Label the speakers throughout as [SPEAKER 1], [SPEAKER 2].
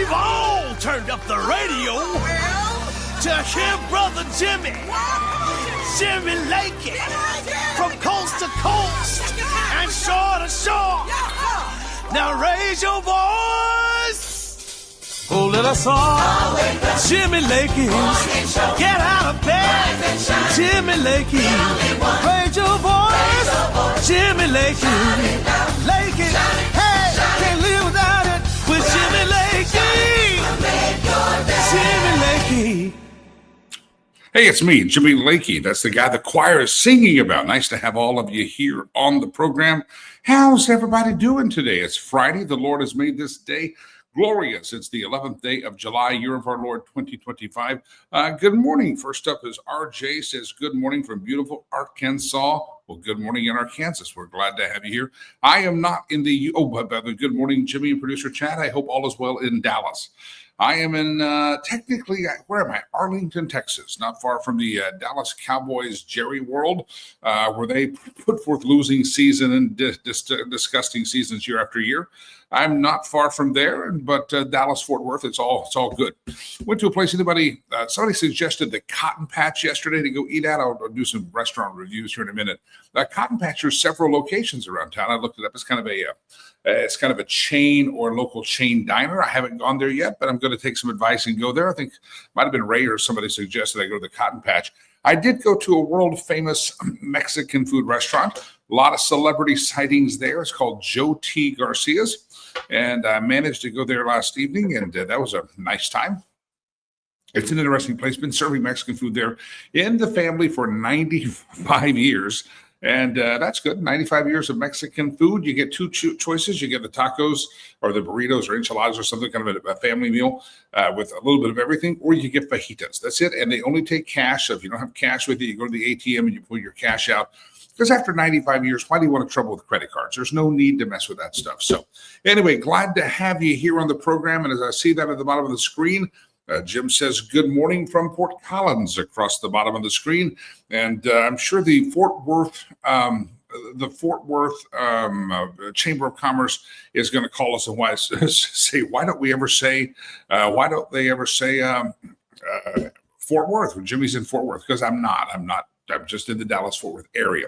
[SPEAKER 1] We've all turned up the radio to hear Brother Jimmy. Jimmy Lakey. From coast to coast and shore to shore. Now raise your voice. Oh, let us all, Jimmy Lakey, get out of bed. Jimmy Lakey, raise your voice. Jimmy Lakey, Lakey, hey, can't live without it with Jimmy Lakey. Jimmy Lakey.
[SPEAKER 2] Hey, it's me, Jimmy Lakey. That's the guy the choir is singing about. Nice to have all of you here on the program. How's everybody doing today? It's Friday. The Lord has made this day glorious. It's the 11th day of July, year of our Lord 2025. Good morning. First up is RJ says good morning from beautiful Arkansas. Well, good morning in Arkansas. We're glad to have you here. I am not in the, good morning, Jimmy and producer Chad. I hope all is well in Dallas. I am in, technically, where am I? Arlington, Texas, not far from the Dallas Cowboys Jerry World, where they put forth losing season and disgusting seasons year after year. I'm not far from there, but Dallas, Fort Worth, it's all good. Went to a place, somebody suggested the Cotton Patch yesterday to go eat at. I'll do some restaurant reviews here in a minute. Cotton Patch, there's several locations around town. I looked it up. It's kind of a chain or local chain diner. I haven't gone there yet, but I'm going to take some advice and go there. I think it might have been Ray or somebody suggested I go to the Cotton Patch. I did go to a world famous Mexican food restaurant. A lot of celebrity sightings there. It's called Joe T. Garcia's. And I managed to go there last evening, and that was a nice time. It's an interesting place. Been serving Mexican food there in the family for 95 years. And that's good. 95 years of Mexican food. You get two choices. You get the tacos or the burritos or enchiladas or something, kind of a family meal with a little bit of everything, or you get fajitas. That's it. And they only take cash. So if you don't have cash with you, you go to the ATM and you pull your cash out. Because after 95 years, why do you want to trouble with credit cards? There's no need to mess with that stuff. So anyway, glad to have you here on the program. And as I see that at the bottom of the screen, Jim says, good morning from Port Collins across the bottom of the screen. And I'm sure the Fort Worth Chamber of Commerce is going to call us and say, why don't they ever say Fort Worth when Jimmy's in Fort Worth? Because I'm not. I'm just in the Dallas-Fort Worth area.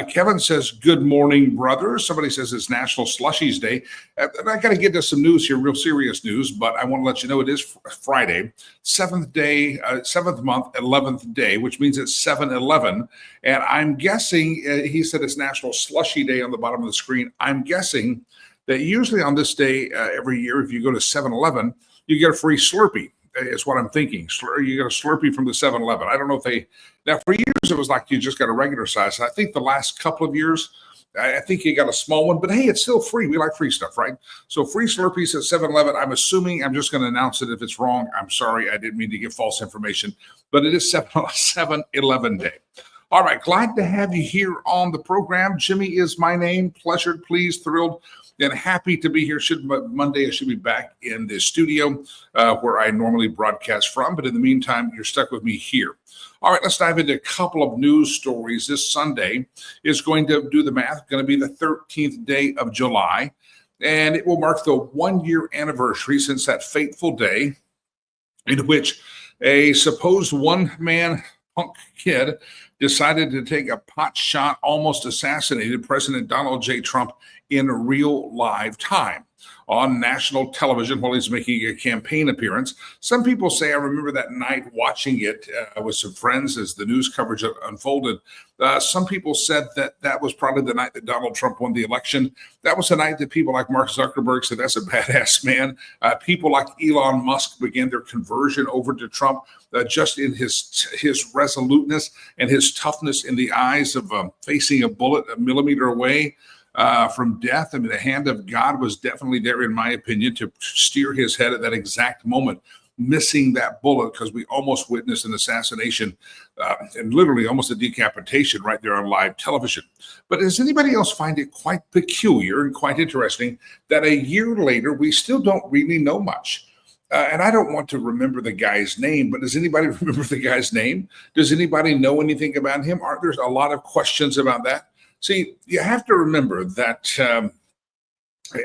[SPEAKER 2] Kevin says, good morning, brothers. Somebody says it's National Slushies Day. And I got to get to some news here, real serious news, but I want to let you know it is Friday, 7th month, 11th day, which means it's 7-11. And I'm guessing, he said it's National Slushy Day on the bottom of the screen. I'm guessing that usually on this day every year, if you go to 7-Eleven, you get a free Slurpee. Is what I'm thinking. You get a Slurpee from the 7-Eleven. I don't know if now for years it was like you just got a regular size. I think the last couple of years, I think you got a small one, but hey, it's still free. We like free stuff, right? So free Slurpees at 7-Eleven. I'm assuming, I'm just going to announce it. If it's wrong, I'm sorry. I didn't mean to give false information, but it is 7-Eleven Day. All right. Glad to have you here on the program. Jimmy is my name. Pleasured, pleased, thrilled, and happy to be here. Monday, I should be back in the studio where I normally broadcast from. But in the meantime, you're stuck with me here. All right, let's dive into a couple of news stories. This Sunday is going to do the math, going to be the 13th day of July. And it will mark the 1-year anniversary since that fateful day in which a supposed one-man punk kid decided to take a pot shot, almost assassinated President Donald J. Trump in real live time on national television while he's making a campaign appearance. Some people say, I remember that night watching it with some friends as the news coverage unfolded. Some people said that was probably the night that Donald Trump won the election. That was the night that people like Mark Zuckerberg said, that's a badass man. People like Elon Musk began their conversion over to Trump just in his resoluteness and his toughness in the eyes of facing a bullet a millimeter away from death. I mean, the hand of God was definitely there, in my opinion, to steer his head at that exact moment, missing that bullet, because we almost witnessed an assassination and literally almost a decapitation right there on live television. But does anybody else find it quite peculiar and quite interesting that a year later, we still don't really know much? And I don't want to remember the guy's name, but does anybody remember the guy's name? Does anybody know anything about him? Aren't there a lot of questions about that? See, you have to remember that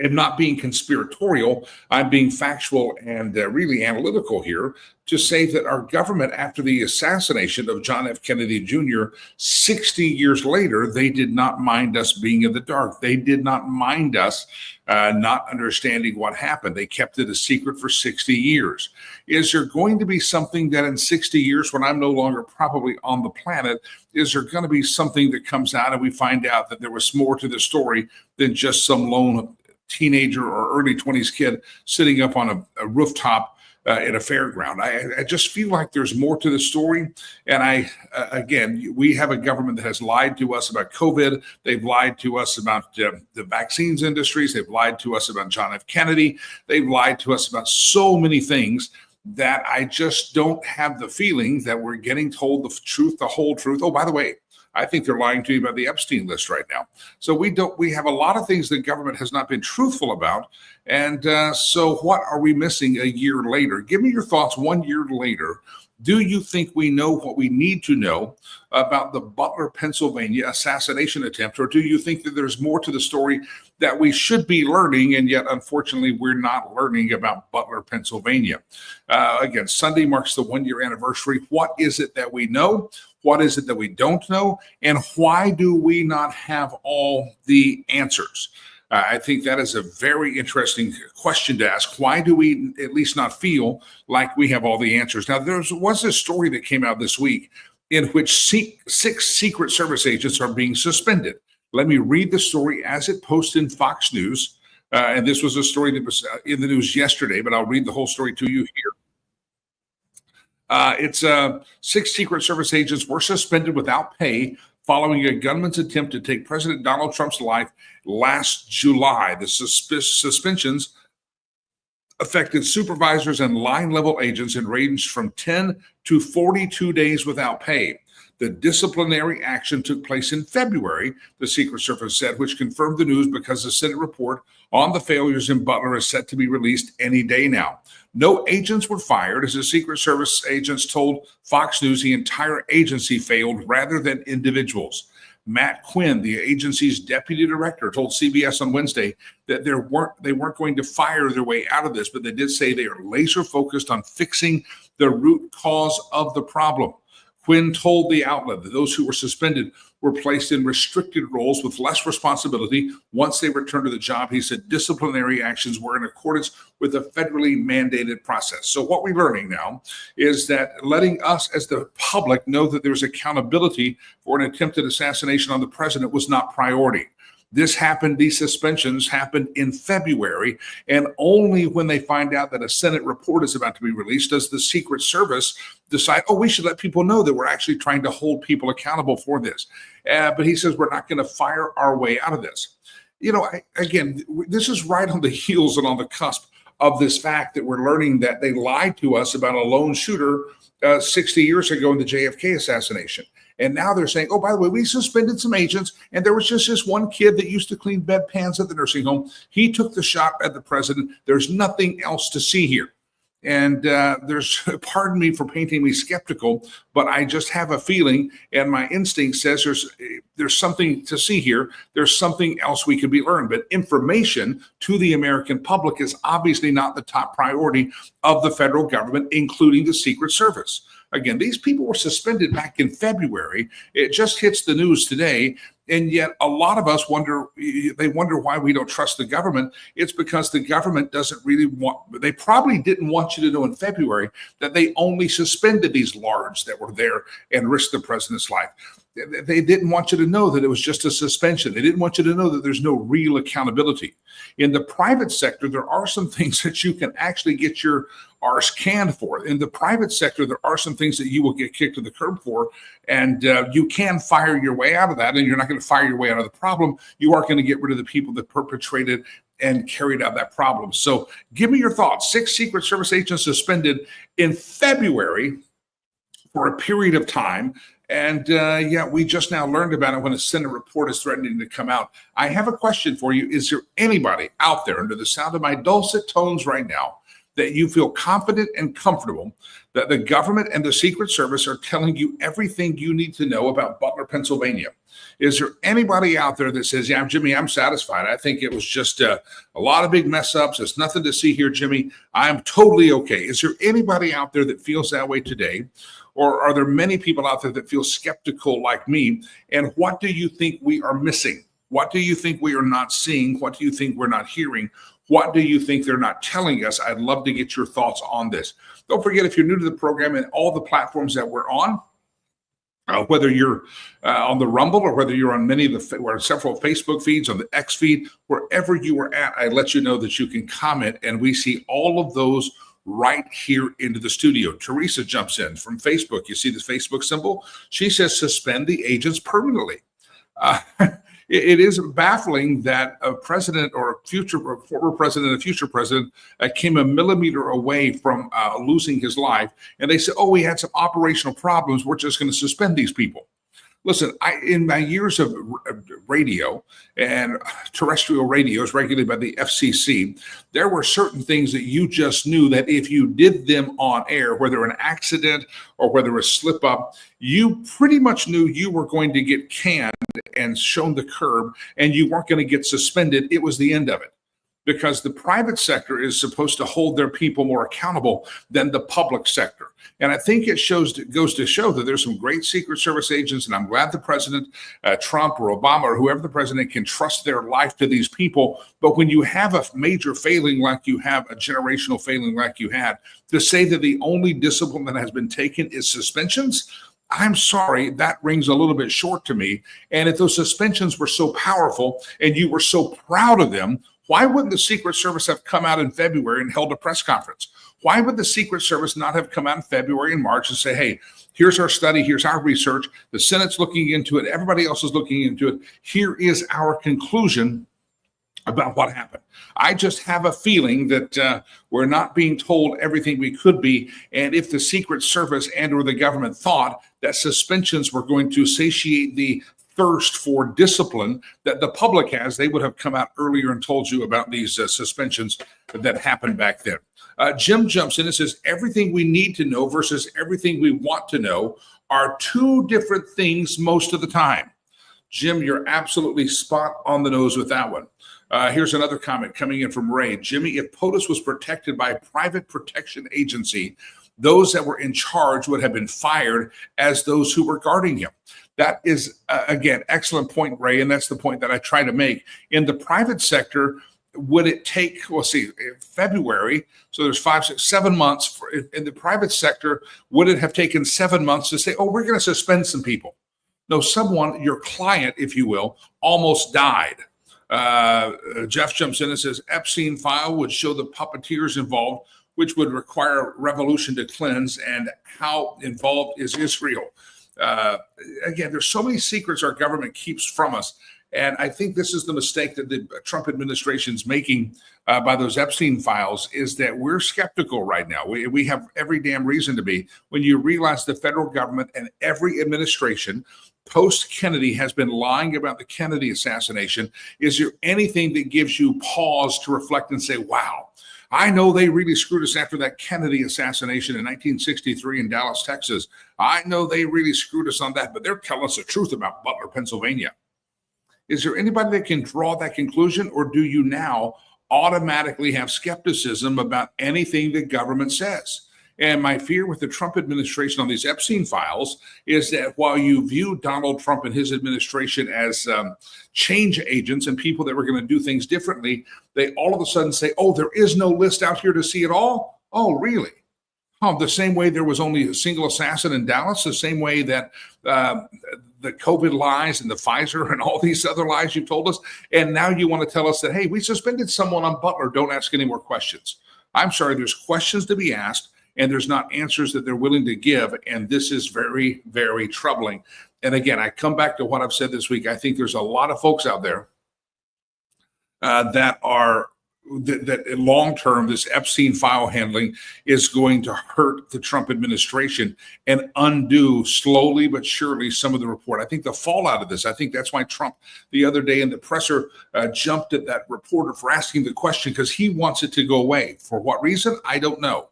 [SPEAKER 2] am not being conspiratorial. I'm being factual and really analytical here to say that our government, after the assassination of John F. Kennedy Jr., 60 years later, they did not mind us being in the dark. They did not mind us not understanding what happened. They kept it a secret for 60 years. Is there going to be something that in 60 years, when I'm no longer probably on the planet, is there going to be something that comes out and we find out that there was more to the story than just some lone teenager or early 20s kid sitting up on a rooftop at a fairground? I just feel like there's more to the story. And again, we have a government that has lied to us about COVID. They've lied to us about the vaccines industries. They've lied to us about John F. Kennedy. They've lied to us about so many things that I just don't have the feeling that we're getting told the truth, the whole truth. Oh, by the way, I think they're lying to you about the Epstein list right now. So we have a lot of things the government has not been truthful about. And so what are we missing a year later? Give me your thoughts 1 year later. Do you think we know what we need to know about the Butler, Pennsylvania assassination attempt? Or do you think that there's more to the story that we should be learning, and yet, unfortunately, we're not learning about Butler, Pennsylvania? Again, Sunday marks the 1 year anniversary. What is it that we know? What is it that we don't know? And why do we not have all the answers? I think that is a very interesting question to ask. Why do we at least not feel like we have all the answers? Now, there was a story that came out this week in which 6 Secret Service agents are being suspended. Let me read the story as it posted in Fox News. And this was a story that was in the news yesterday, but I'll read the whole story to you here. It's 6 Secret Service agents were suspended without pay following a gunman's attempt to take President Donald Trump's life last July. The suspensions affected supervisors and line-level agents and ranged from 10 to 42 days without pay. The disciplinary action took place in February, the Secret Service said, which confirmed the news because the Senate report on the failures in Butler is set to be released any day now. No agents were fired, as the Secret Service agents told Fox News the entire agency failed rather than individuals. Matt Quinn, the agency's deputy director, told CBS on Wednesday that they weren't going to fire their way out of this, but they did say they are laser focused on fixing the root cause of the problem. Quinn told the outlet that those who were suspended were placed in restricted roles with less responsibility once they returned to the job. He said disciplinary actions were in accordance with the federally mandated process. So what we're learning now is that letting us as the public know that there's accountability for an attempted assassination on the president was not priority. This happened, these suspensions happened in February, and only when they find out that a Senate report is about to be released does the Secret Service decide, oh, we should let people know that we're actually trying to hold people accountable for this. But he says we're not going to fire our way out of this. You know, again, this is right on the heels and on the cusp of this fact that we're learning that they lied to us about a lone shooter 60 years ago in the JFK assassination. And now they're saying, oh, by the way, we suspended some agents, and there was just this one kid that used to clean bedpans at the nursing home. He took the shot at the president. There's nothing else to see here. And pardon me for painting me skeptical, but I just have a feeling, and my instinct says there's something to see here. There's something else we could be learned. But information to the American public is obviously not the top priority of the federal government, including the Secret Service. Again, these people were suspended back in February. It just hits the news today. And yet a lot of us wonder why we don't trust the government. It's because the government doesn't really they probably didn't want you to know in February that they only suspended these large that were there and risked the president's life. They didn't want you to know that it was just a suspension. They didn't want you to know that there's no real accountability. In the private sector, there are some things that you can actually get your arse canned for. In the private sector, there are some things that you will get kicked to the curb for, and you can fire your way out of that, and you're not going to fire your way out of the problem. You are going to get rid of the people that perpetrated and carried out that problem. So give me your thoughts. 6 Secret Service agents suspended in February for a period of time. And we just now learned about it when a Senate report is threatening to come out. I have a question for you. Is there anybody out there under the sound of my dulcet tones right now that you feel confident and comfortable that the government and the Secret Service are telling you everything you need to know about Butler, Pennsylvania? Is there anybody out there that says, yeah, Jimmy, I'm satisfied. I think it was just a lot of big mess ups. There's nothing to see here, Jimmy. I'm totally okay. Is there anybody out there that feels that way today? Or are there many people out there that feel skeptical like me? And what do you think we are missing? What do you think we are not seeing? What do you think we're not hearing? What do you think they're not telling us? I'd love to get your thoughts on this. Don't forget, if you're new to the program and all the platforms that we're on, whether you're on the Rumble or whether you're on several Facebook feeds, on the X feed, wherever you are at, I let you know that you can comment, and we see all of those right here into the studio. Teresa jumps in from Facebook. You see the Facebook symbol? She says, suspend the agents permanently. It is baffling that a president or former president, a future president, came a millimeter away from losing his life. And they said, oh, we had some operational problems. We're just going to suspend these people. Listen, in my years of radio and terrestrial radios regulated by the FCC, there were certain things that you just knew that if you did them on air, whether an accident or whether a slip up, you pretty much knew you were going to get canned and shown the curb, and you weren't going to get suspended. It was the end of it. Because the private sector is supposed to hold their people more accountable than the public sector. And I think it goes to show that there's some great Secret Service agents, and I'm glad the president, Trump or Obama or whoever the president, can trust their life to these people. But when you have a major failing like you have, a generational failing like you had, to say that the only discipline that has been taken is suspensions, I'm sorry, that rings a little bit short to me. And if those suspensions were so powerful and you were so proud of them, why wouldn't the Secret Service have come out in February and held a press conference? Why would the Secret Service not have come out in February and March and say, hey, here's our study, here's our research, the Senate's looking into it, everybody else is looking into it, here is our conclusion about what happened. I just have a feeling that we're not being told everything we could be. And if the Secret Service and or the government thought that suspensions were going to satiate the thirst for discipline that the public has, they would have come out earlier and told you about these suspensions that happened back then. Jim jumps in and says, everything we need to know versus everything we want to know are two different things most of the time. Jim, you're absolutely spot on the nose with that one. Here's another comment coming in from Ray. Jimmy, if POTUS was protected by a private protection agency, those that were in charge would have been fired as those who were guarding him. That is, again, excellent point, Ray, and that's the point that I try to make. In the private sector, would it take, February, so there's 5, 6, 7 months. In the private sector, would it have taken 7 months to say, oh, we're going to suspend some people? No, someone, your client, if you will, almost died. Jeff jumps in and says, Epstein file would show the puppeteers involved, which would require revolution to cleanse, and how involved is Israel? Again, there's so many secrets our government keeps from us. And I think this is the mistake that the Trump administration's making by those Epstein files, is that we're skeptical right now. We have every damn reason to be, when you realize the federal government and every administration post-Kennedy has been lying about the Kennedy assassination. Is there anything that gives you pause to reflect and say, wow, I know they really screwed us after that Kennedy assassination in 1963 in Dallas, Texas. I know they really screwed us on that, but they're telling us the truth about Butler, Pennsylvania. Is there anybody that can draw that conclusion, or do you now automatically have skepticism about anything the government says? And my fear with the Trump administration on these Epstein files is that while you view Donald Trump and his administration as change agents and people that were going to do things differently, they all of a sudden say, oh, there is no list out here to see it all? Oh, really? Oh, the same way there was only a single assassin in Dallas, the same way that the COVID lies and the Pfizer and all these other lies you've told us. And now you want to tell us that, hey, we suspended someone on Butler. Don't ask any more questions. I'm sorry, there's questions to be asked, and there's not answers that they're willing to give. And this is very, very troubling. And again, I come back to what I've said this week. I think there's a lot of folks out there that are that long term, this Epstein file handling is going to hurt the Trump administration and undo slowly but surely some of the report. I think the fallout of this, I think that's why Trump the other day in the presser jumped at that reporter for asking the question, because he wants it to go away. For what reason? I don't know.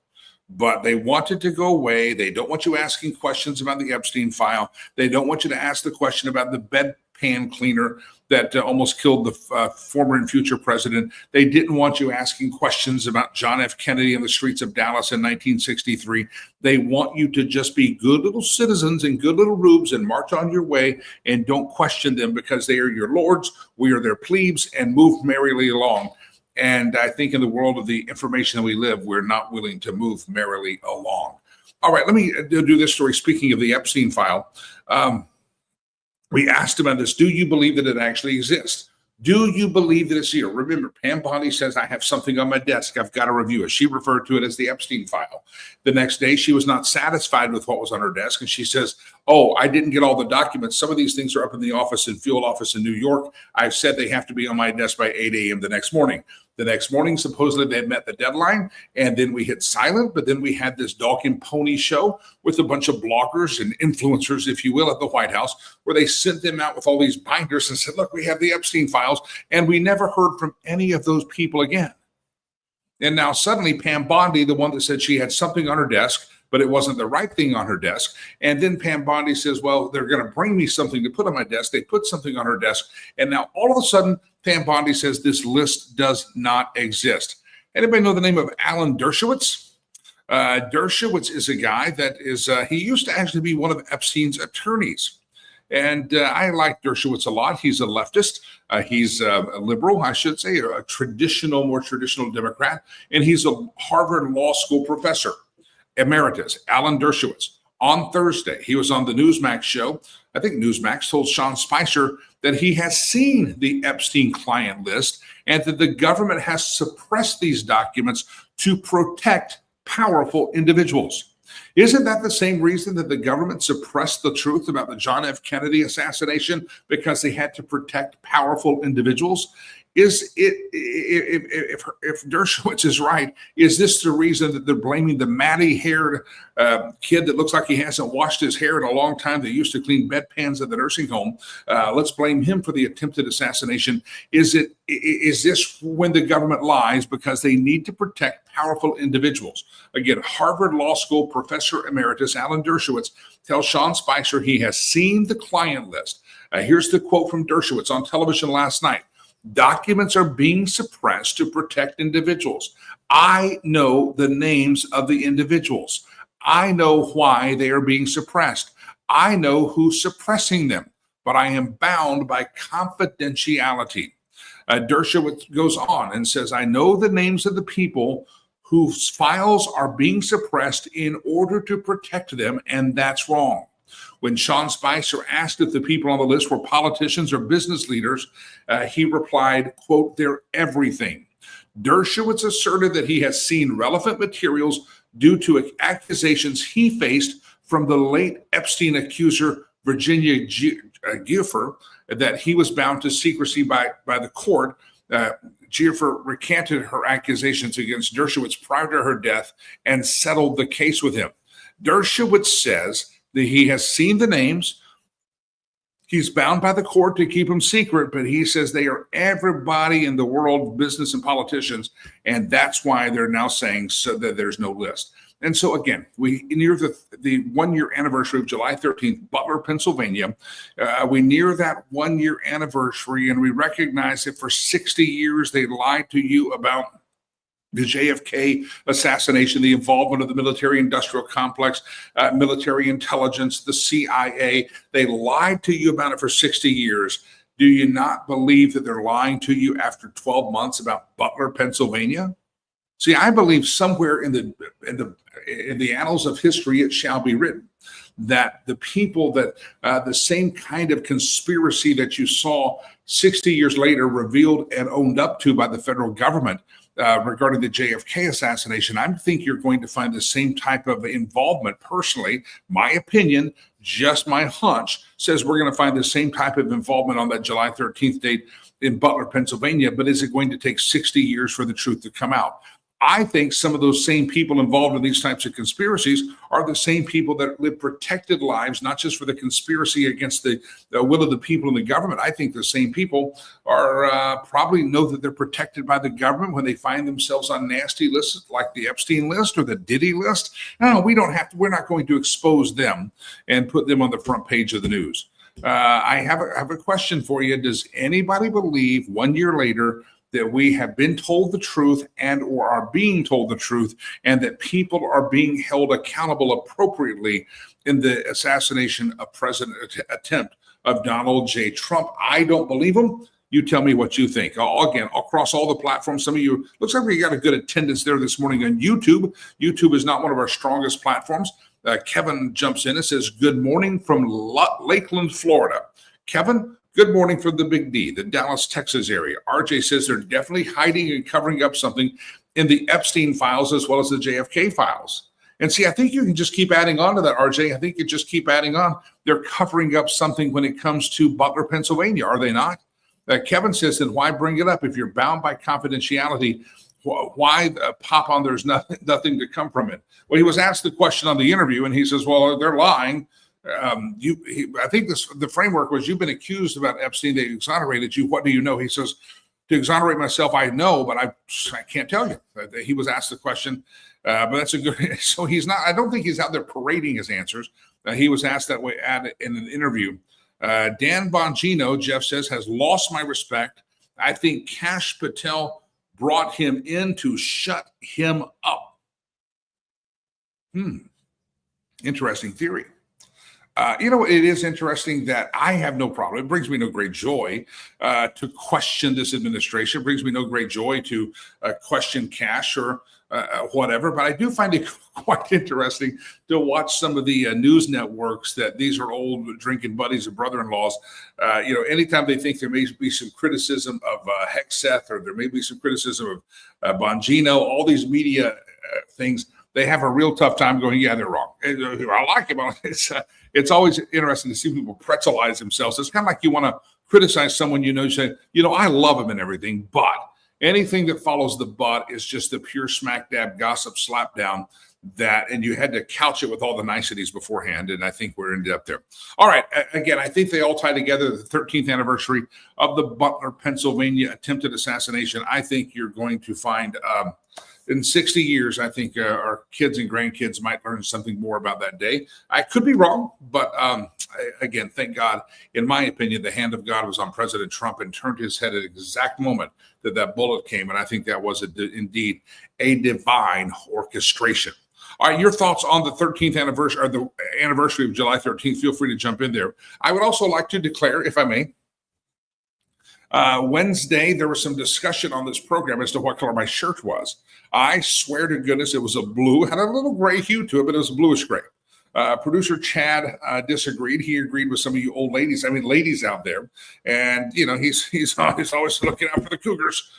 [SPEAKER 2] But they want it to go away. They don't want you asking questions about the Epstein file. They don't want you to ask the question about the bedpan cleaner that almost killed the former and future president. They didn't want you asking questions about John F. Kennedy in the streets of Dallas in 1963. They want you to just be good little citizens and good little rubes and march on your way and don't question them, because they are your lords, we are their plebes, and move merrily along. And I think in the world of the information that we live, we're not willing to move merrily along. All right, let me do this story. Speaking of the Epstein file, we asked about this. Do you believe that it actually exists? Do you believe that it's here? Remember, Pam Bondi says, I have something on my desk. I've got to review it. She referred to it as the Epstein file. The next day, she was not satisfied with what was on her desk. And she says, oh, I didn't get all the documents. Some of these things are up in the field office in New York. I've said they have to be on my desk by 8 a.m. the next morning. The next morning, supposedly they met the deadline, and then we hit silent. But then we had this dog and pony show with a bunch of bloggers and influencers, if you will, at the White House, where they sent them out with all these binders and said, look, we have the Epstein files. And we never heard from any of those people again. And now suddenly Pam Bondi, the one that said she had something on her desk, but it wasn't the right thing on her desk. And then Pam Bondi says, well, they're going to bring me something to put on my desk. They put something on her desk. And now all of a sudden, Pam Bondi says this list does not exist. Anybody know the name of Alan Dershowitz? Dershowitz is a guy that is, he used to actually be one of Epstein's attorneys. And I like Dershowitz a lot. He's a leftist. He's a liberal, I should say, a more traditional Democrat. And he's a Harvard Law School professor emeritus, Alan Dershowitz. On Thursday, he was on the Newsmax show. I think Newsmax told Sean Spicer that he has seen the Epstein client list and that the government has suppressed these documents to protect powerful individuals. Isn't that the same reason that the government suppressed the truth about the John F. Kennedy assassination? Because they had to protect powerful individuals? Is it, if Dershowitz is right, is this the reason that they're blaming the matty-haired kid that looks like he hasn't washed his hair in a long time that used to clean bedpans at the nursing home? Let's blame him for the attempted assassination. Is this when the government lies because they need to protect powerful individuals? Again, Harvard Law School professor emeritus Alan Dershowitz tells Sean Spicer he has seen the client list. Here's the quote from Dershowitz on television last night. Documents are being suppressed to protect individuals. I know the names of the individuals. I know why they are being suppressed. I know who's suppressing them, but I am bound by confidentiality. Dershowitz goes on and says, I know the names of the people whose files are being suppressed in order to protect them, and that's wrong. When Sean Spicer asked if the people on the list were politicians or business leaders, he replied, quote, they're everything. Dershowitz asserted that he has seen relevant materials due to accusations he faced from the late Epstein accuser, Virginia Giuffre, that he was bound to secrecy by the court. Giuffre recanted her accusations against Dershowitz prior to her death and settled the case with him. Dershowitz says that he has seen the names. He's bound by the court to keep them secret, but he says they are everybody in the world of business and politicians, and that's why they're now saying so that there's no list. And so again, we near the 1 year anniversary of July 13th, Butler, Pennsylvania. We near that 1 year anniversary, and we recognize that for 60 years they lied to you about the JFK assassination, the involvement of the military-industrial complex, military intelligence, the CIA. They lied to you about it for 60 years. Do you not believe that they're lying to you after 12 months about Butler, Pennsylvania? See, I believe somewhere in the annals of history it shall be written that the people that the same kind of conspiracy that you saw 60 years later revealed and owned up to by the federal government regarding the JFK assassination, I think you're going to find the same type of involvement. Personally, my opinion, just my hunch, says we're going to find the same type of involvement on that July 13th date in Butler, Pennsylvania. But is it going to take 60 years for the truth to come out? I think some of those same people involved in these types of conspiracies are the same people that live protected lives, not just for the conspiracy against the will of the people and the government. I think the same people are probably know that they're protected by the government when they find themselves on nasty lists like the Epstein list or the Diddy list. No, we're not going to expose them and put them on the front page of the news. I have a question for you. Does anybody believe 1 year later that we have been told the truth and or are being told the truth, and that people are being held accountable appropriately in the assassination of president attempt of Donald J. Trump? I don't believe them. You tell me what you think. Again, across all the platforms, some of you, looks like we got a good attendance there this morning on YouTube. YouTube is not one of our strongest platforms. Kevin jumps in and says, good morning from Lakeland, Florida. Kevin, good morning from the Big D, the Dallas, Texas area. RJ says they're definitely hiding and covering up something in the Epstein files as well as the JFK files. And see, I think you can just keep adding on to that, RJ. I think you just keep adding on. They're covering up something when it comes to Butler, Pennsylvania, are they not? Kevin says, then why bring it up? If you're bound by confidentiality, why pop on there's nothing to come from it? Well, he was asked the question on the interview, and he says, well, they're lying. I think the framework was, you've been accused about Epstein. They exonerated you. What do you know? He says, to exonerate myself, I know, but I can't tell you. He was asked the question, but that's a good. So he's not. I don't think he's out there parading his answers. He was asked that way in an interview. Dan Bongino, Jeff says, has lost my respect. I think Kash Patel brought him in to shut him up. Interesting theory. It is interesting that I have no problem. It brings me no great joy to question this administration. It brings me no great joy to question Kash or whatever. But I do find it quite interesting to watch some of the news networks that these are old drinking buddies and brother-in-laws. Anytime they think there may be some criticism of Hexeth, or there may be some criticism of Bongino, all these media things, they have a real tough time going, yeah, they're wrong. I like it. It's always interesting to see people pretzelize themselves. It's kind of like you want to criticize someone, you say, I love them and everything, but anything that follows the but is just the pure smack dab gossip slap down and you had to couch it with all the niceties beforehand. And I think we're ended up there. All right. Again, I think they all tie together. The 13th anniversary of the Butler, Pennsylvania attempted assassination. I think you're going to find, in 60 years, I think our kids and grandkids might learn something more about that day. I could be wrong, but again, thank God, in my opinion, the hand of God was on President Trump and turned his head at the exact moment that bullet came. And I think that was indeed a divine orchestration. All right, your thoughts on the 13th anniversary, or the anniversary of July 13th, feel free to jump in there. I would also like to declare, if I may, Wednesday, there was some discussion on this program as to what color my shirt was. I swear to goodness it was a blue, had a little gray hue to it, but it was a bluish gray. Producer Chad disagreed. He agreed with some of you old ladies, ladies out there. And, he's always looking out for the cougars.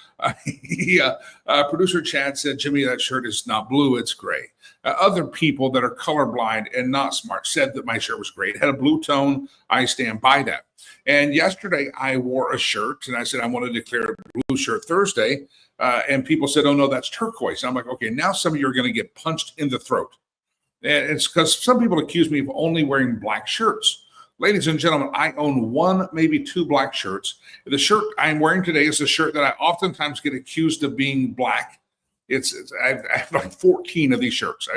[SPEAKER 2] Producer Chad said, Jimmy, that shirt is not blue, it's gray. Other people that are colorblind and not smart said that my shirt was gray. It had a blue tone. I stand by that. And yesterday I wore a shirt and I said, I want to declare a blue shirt Thursday. And people said, oh, no, that's turquoise. I'm like, okay, now some of you are going to get punched in the throat. And it's because some people accuse me of only wearing black shirts. Ladies and gentlemen, I own one, maybe two black shirts. The shirt I'm wearing today is a shirt that I oftentimes get accused of being black. I have like 14 of these shirts.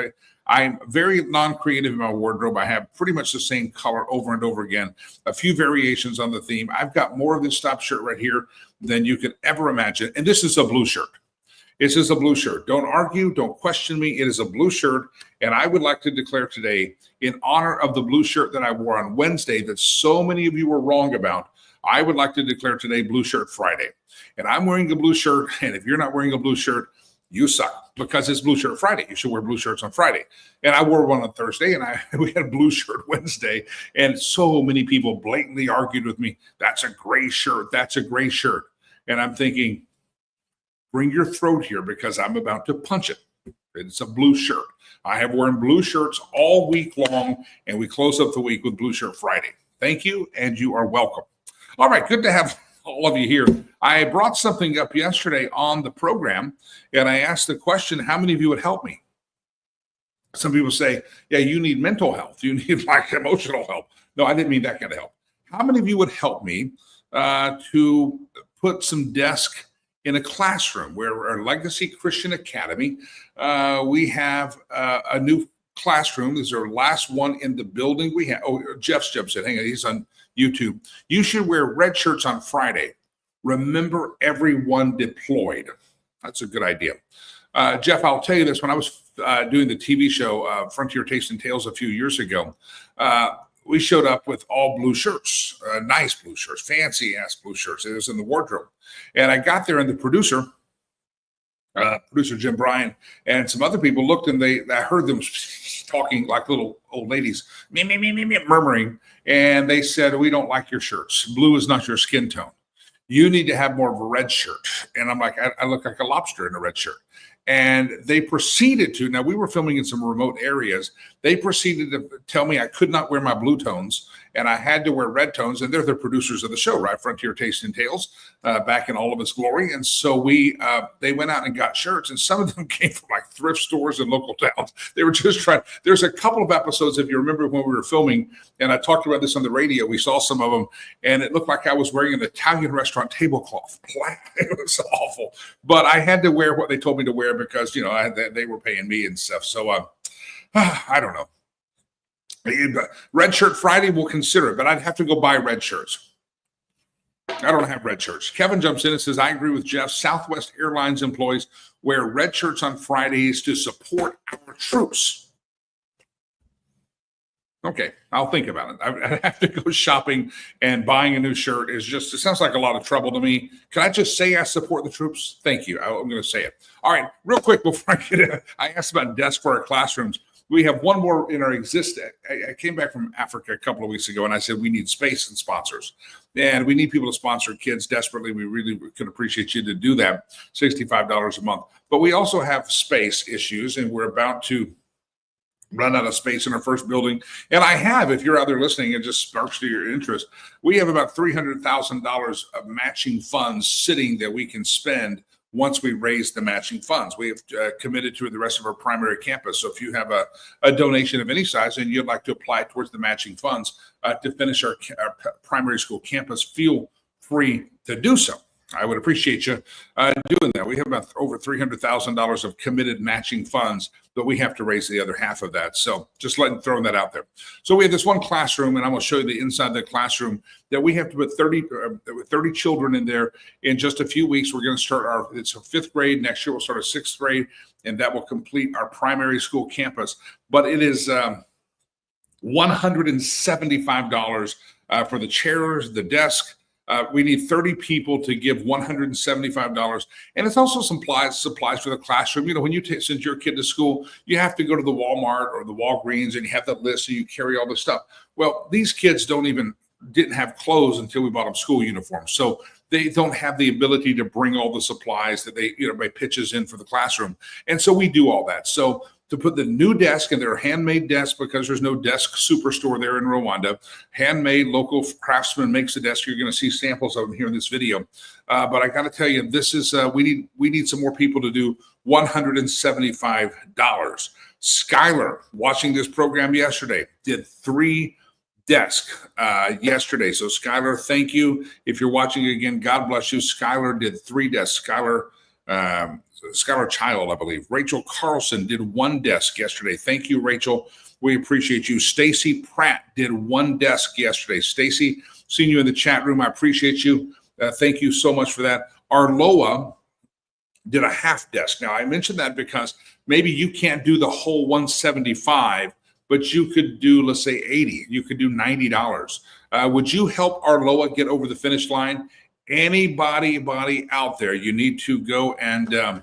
[SPEAKER 2] I'm very non-creative in my wardrobe. I have pretty much the same color over and over again, a few variations on the theme. I've got more of this top shirt right here than you could ever imagine. And this is a blue shirt. This is a blue shirt. Don't argue. Don't question me. It is a blue shirt. And I would like to declare today, in honor of the blue shirt that I wore on Wednesday that so many of you were wrong about, I would like to declare today Blue Shirt Friday. And I'm wearing a blue shirt. And if you're not wearing a blue shirt, you suck, because it's Blue Shirt Friday. You should wear blue shirts on Friday. And I wore one on Thursday, and we had Blue Shirt Wednesday. And so many people blatantly argued with me, that's a gray shirt. That's a gray shirt. And I'm thinking, bring your throat here because I'm about to punch it. It's a blue shirt. I have worn blue shirts all week long, and we close up the week with Blue Shirt Friday. Thank you, and you are welcome. All right, good to have all of you here. I brought something up yesterday on the program, and I asked the question, how many of you would help me? Some people say, yeah, you need mental health. You need like emotional help. No, I didn't mean that kind of help. How many of you would help me to put some desk in a classroom where our Legacy Christian Academy, we have a new classroom. This is our last one in the building. We have, Jeff's jumped in. Hang on, he's on YouTube. You should wear red shirts on Friday. Remember everyone deployed. That's a good idea. Jeff, I'll tell you this. When I was doing the TV show Frontier Taste and Tales a few years ago, we showed up with all blue shirts, nice blue shirts, fancy ass blue shirts. It was in the wardrobe. And I got there and the producer Jim Bryan, and some other people looked and I heard them talking like little old ladies, murmuring. And they said, we don't like your shirts. Blue is not your skin tone. You need to have more of a red shirt. And I'm like, I look like a lobster in a red shirt. And they proceeded to, now we were filming in some remote areas. They proceeded to tell me I could not wear my blue tones and I had to wear red tones. And they're the producers of the show, right? Frontier Taste and Tales, back in all of its glory. And so they went out and got shirts, and some of them came from like thrift stores in local towns. They were just trying. There's a couple of episodes, if you remember when we were filming, and I talked about this on the radio, we saw some of them, and it looked like I was wearing an Italian restaurant tablecloth. It was awful. But I had to wear what they told me to wear because, they were paying me and stuff. So I don't know. Red Shirt Friday, we'll consider it, but I'd have to go buy red shirts. I don't have red shirts. Kevin jumps in and says, I agree with Jeff. Southwest Airlines employees wear red shirts on Fridays to support our troops. Okay, I'll think about it. I have to go shopping, and buying a new shirt it sounds like a lot of trouble to me. Can I just say I support the troops? Thank you. I'm going to say it. All right, real quick before I get in, I asked about desks for our classrooms. We have one more in our existing. I came back from Africa a couple of weeks ago, and I said we need space and sponsors. And we need people to sponsor kids desperately. We really could appreciate you to do that, $65 a month. But we also have space issues, and we're about to run out of space in our first building. And I have, if you're out there listening and just sparks to your interest, we have about $300,000 of matching funds sitting that we can spend once we raise the matching funds. We have committed to the rest of our primary campus. So if you have a donation of any size and you'd like to apply towards the matching funds to finish our primary school campus, feel free to do so. I would appreciate you doing that. We have about over $300,000 of committed matching funds, but we have to raise the other half of that. So just throwing that out there. So we have this one classroom, and I'm going to show you the inside of the classroom that we have to put 30 children in there in just a few weeks. We're going to start it's a fifth grade. Next year, we'll start a sixth grade, and that will complete our primary school campus. But it is $175 for the chairs, the desk. We need 30 people to give $175. And it's also supplies for the classroom. When you send your kid to school, you have to go to the Walmart or the Walgreens and you have that list and you carry all this stuff. Well, these kids didn't have clothes until we bought them school uniforms. So they don't have the ability to bring all the supplies that everybody pitches in for the classroom. And so we do all that. So to put the new desk, and they're handmade desks because there's no desk superstore there in Rwanda. Handmade, local craftsman makes the desk. You're going to see samples of them here in this video. But I got to tell you, this is we need some more people to do $175. Skylar, watching this program yesterday, did 3 desks yesterday. So Skylar, thank you. If you're watching again, God bless you. Skylar did 3 desks. Skylar Child, I believe. Rachel Carlson did 1 desk yesterday. Thank you, Rachel. We appreciate you. Stacy Pratt did 1 desk yesterday. Stacy, seeing you in the chat room. I appreciate you. Thank you so much for that. Arloa did a half desk. Now, I mentioned that because maybe you can't do the whole 175, but you could do, let's say, 80. You could do $90. Would you help Arloa get over the finish line? Anybody out there, you need to go and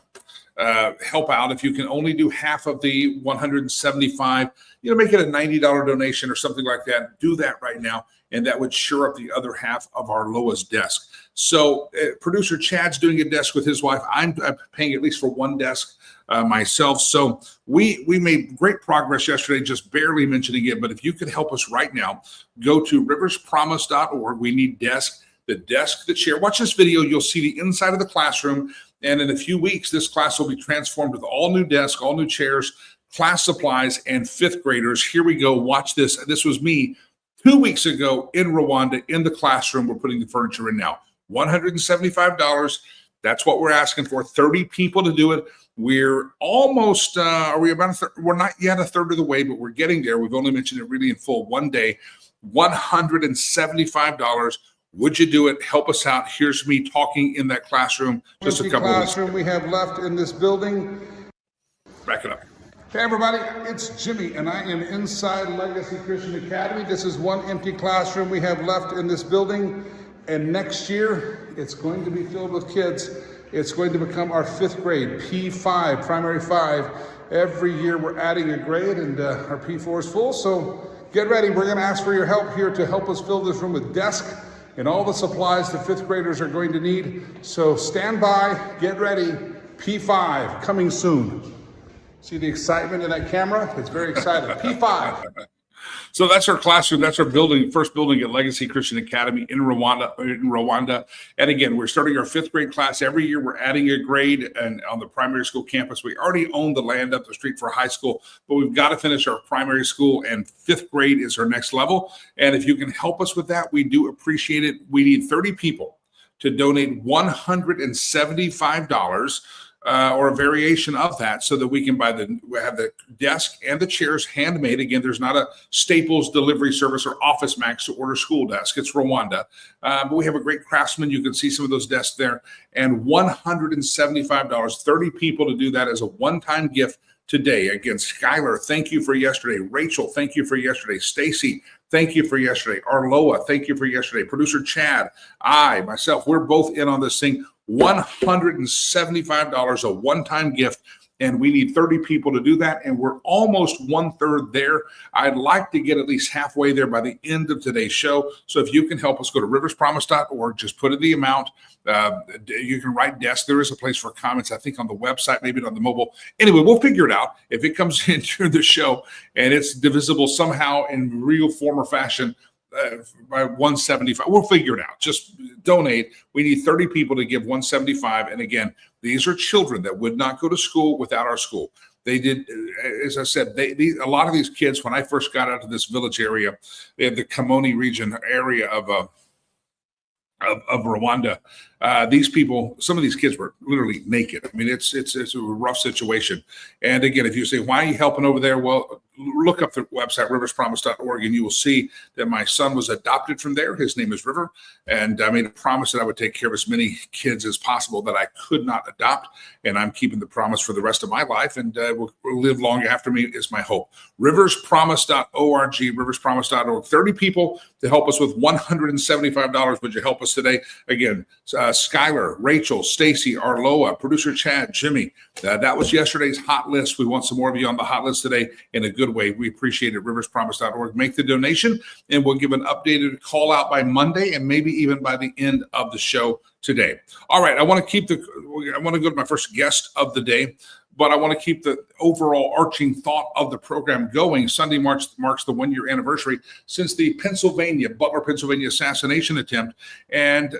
[SPEAKER 2] help out. If you can only do half of the 175, make it a $90 donation or something like that. Do that right now, and that would shore up the other half of our lowest desk. So producer Chad's doing a desk with his wife. I'm paying at least for one desk myself. So we made great progress yesterday, just barely mentioning it. But if you could help us right now, go to riverspromise.org. We need the desk, the chair. Watch this video. You'll see the inside of the classroom. And in a few weeks, this class will be transformed with all new desks, all new chairs, class supplies, and fifth graders. Here we go. Watch this. This was me 2 weeks ago in Rwanda in the classroom. We're putting the furniture in now. $175. That's what we're asking for. 30 people to do it. We're almost, we're not yet a third of the way, but we're getting there. We've only mentioned it really in full one day. $175. Would you do it? Help us out. Here's me talking in that classroom. Just a couple of
[SPEAKER 3] classroom we have left in this building.
[SPEAKER 2] Back it up.
[SPEAKER 3] Hey everybody, it's Jimmy and I am inside Legacy Christian Academy. This is one empty classroom we have left in this building, and next year it's going to be filled with kids. It's going to become our fifth grade, P5, primary 5. Every year we're adding a grade, and our P4 is full, so get ready. We're going to ask for your help here to help us fill this room with desks and all the supplies the fifth graders are going to need. So stand by, get ready. P5 coming soon. See the excitement in that camera? It's very exciting. P5.
[SPEAKER 2] So that's our classroom. That's our building, first building at Legacy Christian Academy in Rwanda. And again, we're starting our fifth grade class. Every year we're adding a grade, and on the primary school campus. We already own the land up the street for high school, but we've got to finish our primary school, and fifth grade is our next level. And if you can help us with that, we do appreciate it. We need 30 people to donate $175. Or a variation of that, so that we can have the desk and the chairs handmade. Again, there's not a Staples delivery service or Office Max to order school desk. It's Rwanda. But we have a great craftsman. You can see some of those desks there. And $175, 30 people to do that as a one-time gift today. Again, Skylar, thank you for yesterday. Rachel, thank you for yesterday. Stacy, thank you for yesterday. Arloa, thank you for yesterday. Producer Chad, myself, we're both in on this thing. $175, a one-time gift, and we need 30 people to do that, and we're almost 1/3 there. I'd like to get at least halfway there by the end of today's show. So if you can help us, go to riverspromise.org. Just put in the amount. You can write desk. There is a place for comments, I think, on the website, maybe on the mobile. Anyway, we'll figure it out. If it comes in during the show and it's divisible somehow in real form or fashion, by 175, we'll figure it out. Just donate. We need 30 people to give 175. And again, these are children that would not go to school without our school. They did, as I said, a lot of these kids, when I first got out to this village area, they had the Kamoni region area of Rwanda. These people, some of these kids were literally naked. I mean, it's a rough situation. And again, if you say, why are you helping over there? Well, look up the website, riverspromise.org, and you will see that my son was adopted from there. His name is River. And I made a promise that I would take care of as many kids as possible that I could not adopt. And I'm keeping the promise for the rest of my life, and will live long after me is my hope. Riverspromise.org, riverspromise.org. 30 people to help us with $175. Would you help us today? Again, Skylar, Rachel, Stacy, Arloa, producer Chad, Jimmy. That was yesterday's hot list. We want some more of you on the hot list today in a good way. We appreciate it. Riverspromise.org. Make the donation, and we'll give an updated call out by Monday, and maybe even by the end of the show today. All right. I want to go to my first guest of the day, but I want to keep the overall arching thought of the program going. Sunday marks the 1-year anniversary since the Butler, Pennsylvania assassination attempt. And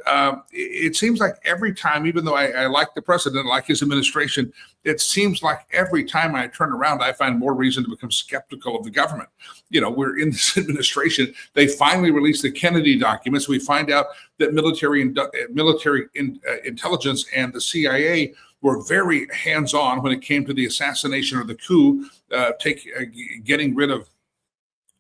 [SPEAKER 2] it seems like every time, even though I like the president, like his administration, it seems like every time I turn around, I find more reason to become skeptical of the government. We're in this administration. They finally released the Kennedy documents. We find out that military intelligence and the CIA were very hands-on when it came to the assassination or the coup, getting rid of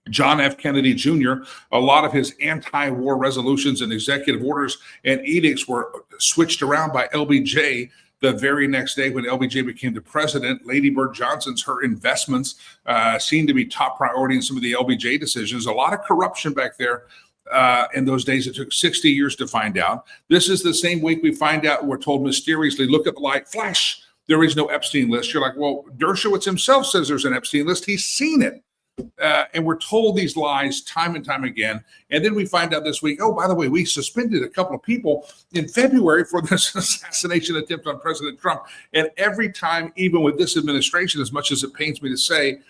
[SPEAKER 2] John F. Kennedy Jr. A lot of his anti-war resolutions and executive orders and edicts were switched around by LBJ the very next day when LBJ became the president. Lady Bird Johnson's, her investments seemed to be top priority in some of the LBJ decisions. A lot of corruption back there. In those days, it took 60 years to find out. This is the same week we find out, we're told mysteriously, look at the light, flash. there is no Epstein list. You're like, well, Dershowitz himself says there's an Epstein list. He's seen it. And we're told these lies time and time again. And then we find out this week, oh, by the way, we suspended a couple of people in February for this assassination attempt on President Trump. And every time, even with this administration, as much as it pains me to say,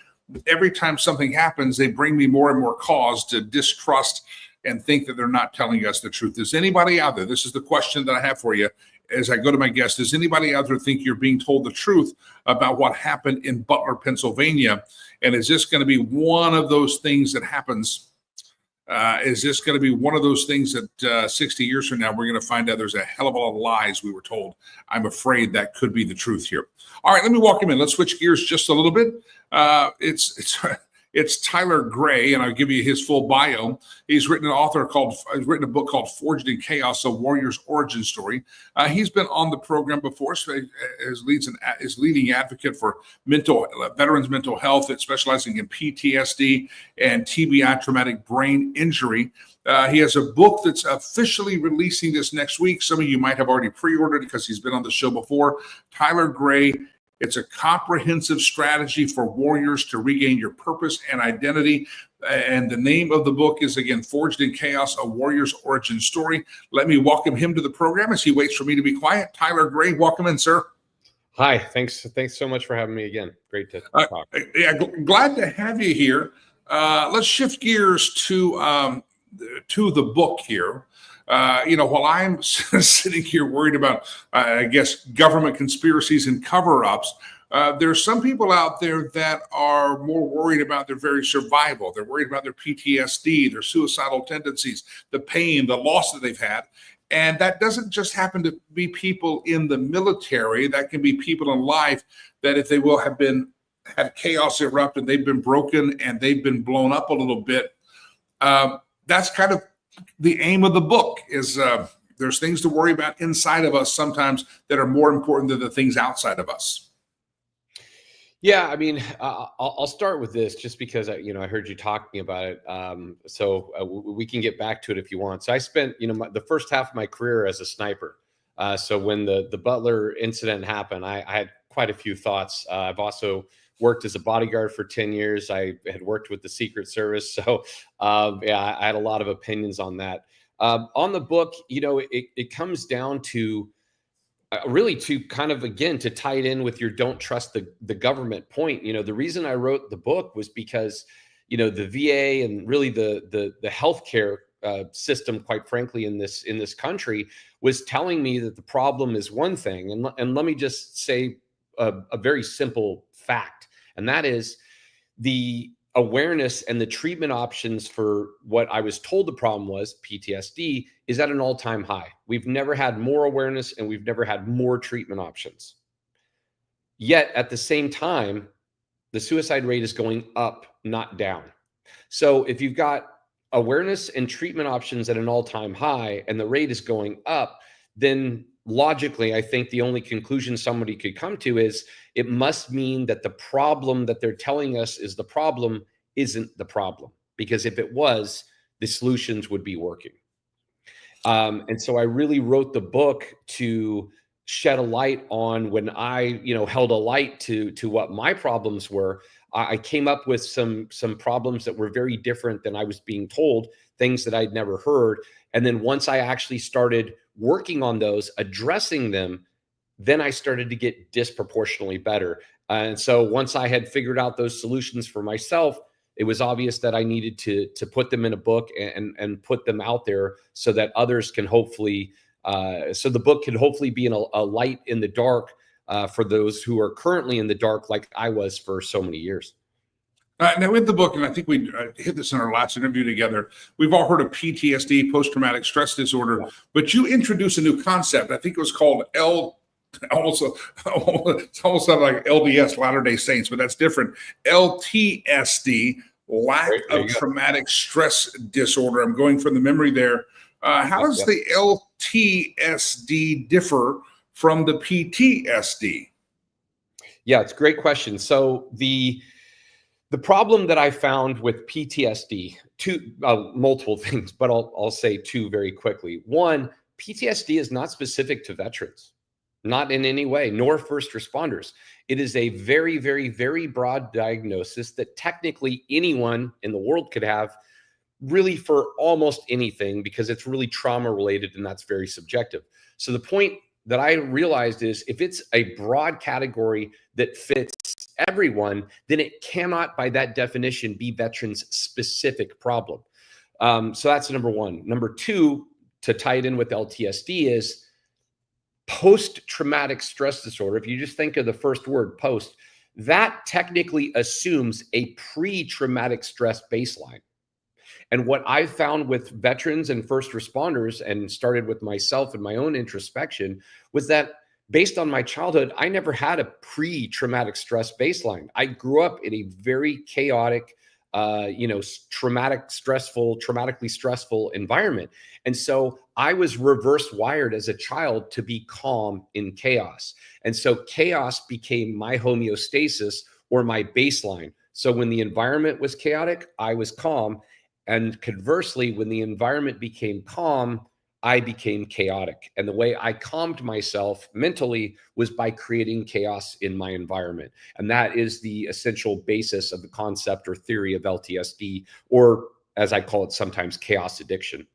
[SPEAKER 2] every time something happens, they bring me more and more cause to distrust and think that they're not telling us the truth. Is anybody out there? This is the question that I have for you as I go to my guest. Does anybody out there think you're being told the truth about what happened in Butler, Pennsylvania? And is this going to be one of those things that happens? Is this going to be one of those things that 60 years from now, we're going to find out there's a hell of a lot of lies we were told? I'm afraid that could be the truth here. All right, let me walk him in. Let's switch gears just a little bit. It's Tyler Gray, and I'll give you his full bio. He's written a book called Forged in Chaos, A Warrior's Origin Story. He's been on the program before, so is leading advocate for veterans' mental health, specializing in PTSD and TBI, traumatic brain injury. He has a book that's officially releasing this next week. Some of you might have already pre-ordered because he's been on the show before. Tyler Gray. It's a comprehensive strategy for warriors to regain your purpose and identity. And the name of the book is, again, Forged in Chaos, A Warrior's Origin Story. Let me welcome him to the program as he waits for me to be quiet. Tyler Gray, welcome in, sir.
[SPEAKER 4] Hi, thanks so much for having me again. Great to talk.
[SPEAKER 2] Glad to have you here. Let's shift gears to the book here. While I'm sitting here worried about, I guess, government conspiracies and cover-ups, there's some people out there that are more worried about their very survival. They're worried about their PTSD, their suicidal tendencies, the pain, the loss that they've had. And that doesn't just happen to be people in the military. That can be people in life that, if they will, have had chaos erupt and they've been broken and they've been blown up a little bit. That's kind of the aim of the book is there's things to worry about inside of us sometimes that are more important than the things outside of us.
[SPEAKER 4] Yeah, I mean, I'll start with this just because I heard you talking about it. So we can get back to it if you want. So I spent the first half of my career as a sniper. So when the Butler incident happened, I had quite a few thoughts. I've also worked as a bodyguard for 10 years. I had worked with the Secret Service. So I had a lot of opinions on that. On the book, it comes down to really to kind of, again, to tie it in with your don't trust the government point. The reason I wrote the book was because, the VA and really the healthcare system, quite frankly, in this country was telling me that the problem is one thing. And let me just say a very simple fact. And that is the awareness and the treatment options for what I was told the problem was, PTSD, is at an all-time high. We've never had more awareness and we've never had more treatment options. Yet at the same time, the suicide rate is going up, not down. So if you've got awareness and treatment options at an all-time high and the rate is going up, then logically, I think the only conclusion somebody could come to is it must mean that the problem that they're telling us is the problem isn't the problem. Because if it was, the solutions would be working. And so I really wrote the book to shed a light on when I, held a light to what my problems were. I came up with some problems that were very different than I was being told, things that I'd never heard. And then once I actually started working on those, addressing them, then I started to get disproportionately better. And so once I had figured out those solutions for myself, it was obvious that I needed to put them in a book and put them out there so that others can hopefully, so the book can hopefully be a light in the dark for those who are currently in the dark like I was for so many years.
[SPEAKER 2] Now, in the book, and I think we hit this in our last interview together, we've all heard of PTSD, post-traumatic stress disorder, but you introduced a new concept. I think it was called it almost sounded like LDS, Latter-day Saints, but that's different. LTSD, lack of traumatic stress disorder. I'm going from the memory there. How does the LTSD differ from the PTSD?
[SPEAKER 4] Yeah, it's a great question. So the problem that I found with PTSD, multiple things, but I'll say two very quickly. One, PTSD is not specific to veterans. not in any way, nor first responders. It is a very, very, very broad diagnosis that technically anyone in the world could have, really, for almost anything, because it's really trauma related and that's very subjective. So the point that I realized is, if it's a broad category that fits everyone, then it cannot, by that definition, be veterans' specific problem. So that's number one. Number two, to tie it in with LTSD, is post-traumatic stress disorder. If you just think of the first word, post, that technically assumes a pre-traumatic stress baseline. And what I've found with veterans and first responders, and started with myself and my own introspection, was that based on my childhood, I never had a pre-traumatic stress baseline. I grew up in a very chaotic, traumatically stressful environment. And so I was reverse wired as a child to be calm in chaos. And so chaos became my homeostasis, or my baseline. So when the environment was chaotic, I was calm. And conversely, when the environment became calm, I became chaotic. And the way I calmed myself mentally was by creating chaos in my environment. And that is the essential basis of the concept or theory of LTSD, or as I call it sometimes, chaos addiction.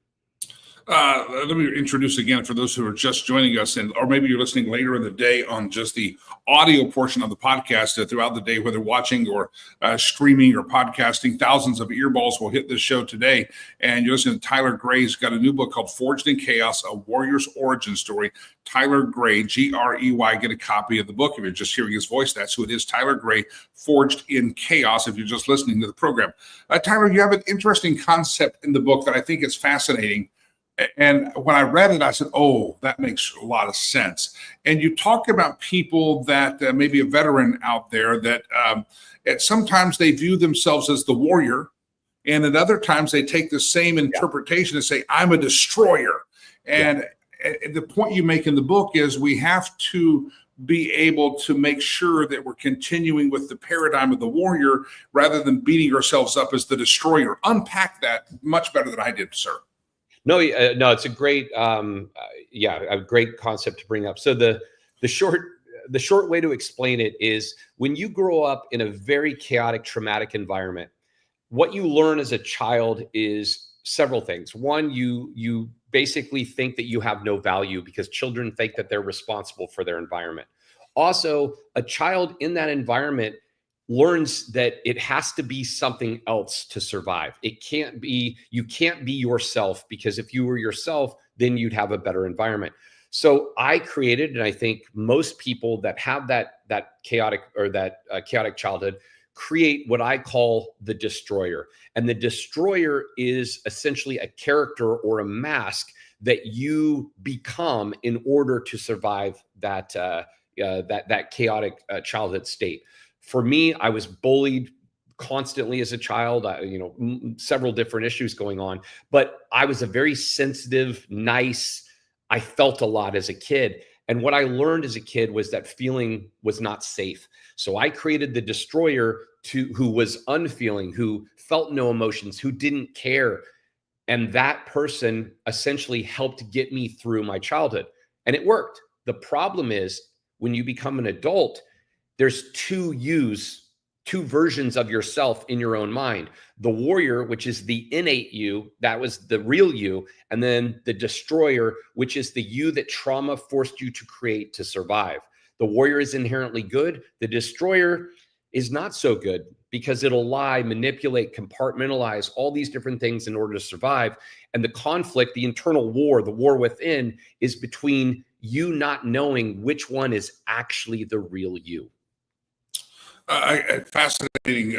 [SPEAKER 2] Let me introduce again, for those who are just joining us, or maybe you're listening later in the day on just the audio portion of the podcast. Throughout the day, whether watching or streaming or podcasting, thousands of earballs will hit this show today. And you're listening to Tyler Gray's got a new book called Forged in Chaos, A Warrior's Origin Story. Tyler Gray, Grey. Get a copy of the book if you're just hearing his voice. That's who it is, Tyler Gray, Forged in Chaos, if you're just listening to the program. Tyler, you have an interesting concept in the book that I think is fascinating. And when I read it, I said, oh, that makes a lot of sense. And you talk about people that maybe a veteran out there that sometimes they view themselves as the warrior. And at other times they take the same interpretation and say, I'm a destroyer. And the point you make in the book is we have to be able to make sure that we're continuing with the paradigm of the warrior rather than beating ourselves up as the destroyer. Unpack that much better than I did, sir.
[SPEAKER 4] No, it's a great, a great concept to bring up. So the short way to explain it is, when you grow up in a very chaotic, traumatic environment, what you learn as a child is several things. One, you basically think that you have no value because children think that they're responsible for their environment. Also, a child in that environment learns that it has to be something else to survive. You can't be yourself, because if you were yourself, then you'd have a better environment. So I created, and I think most people that have that chaotic childhood create what I call the destroyer. And the destroyer is essentially a character or a mask that you become in order to survive that chaotic childhood state. For me, I was bullied constantly as a child, several different issues going on, but I was a very sensitive, nice, I felt a lot as a kid. And what I learned as a kid was that feeling was not safe. So I created the destroyer who was unfeeling, who felt no emotions, who didn't care. And that person essentially helped get me through my childhood. And it worked. The problem is, when you become an adult, there's two versions of yourself in your own mind. The warrior, which is the innate you, that was the real you. And then the destroyer, which is the you that trauma forced you to create to survive. The warrior is inherently good. The destroyer is not so good, because it'll lie, manipulate, compartmentalize all these different things in order to survive. And the conflict, the internal war, the war within, is between you not knowing which one is actually the real you.
[SPEAKER 2] Fascinating.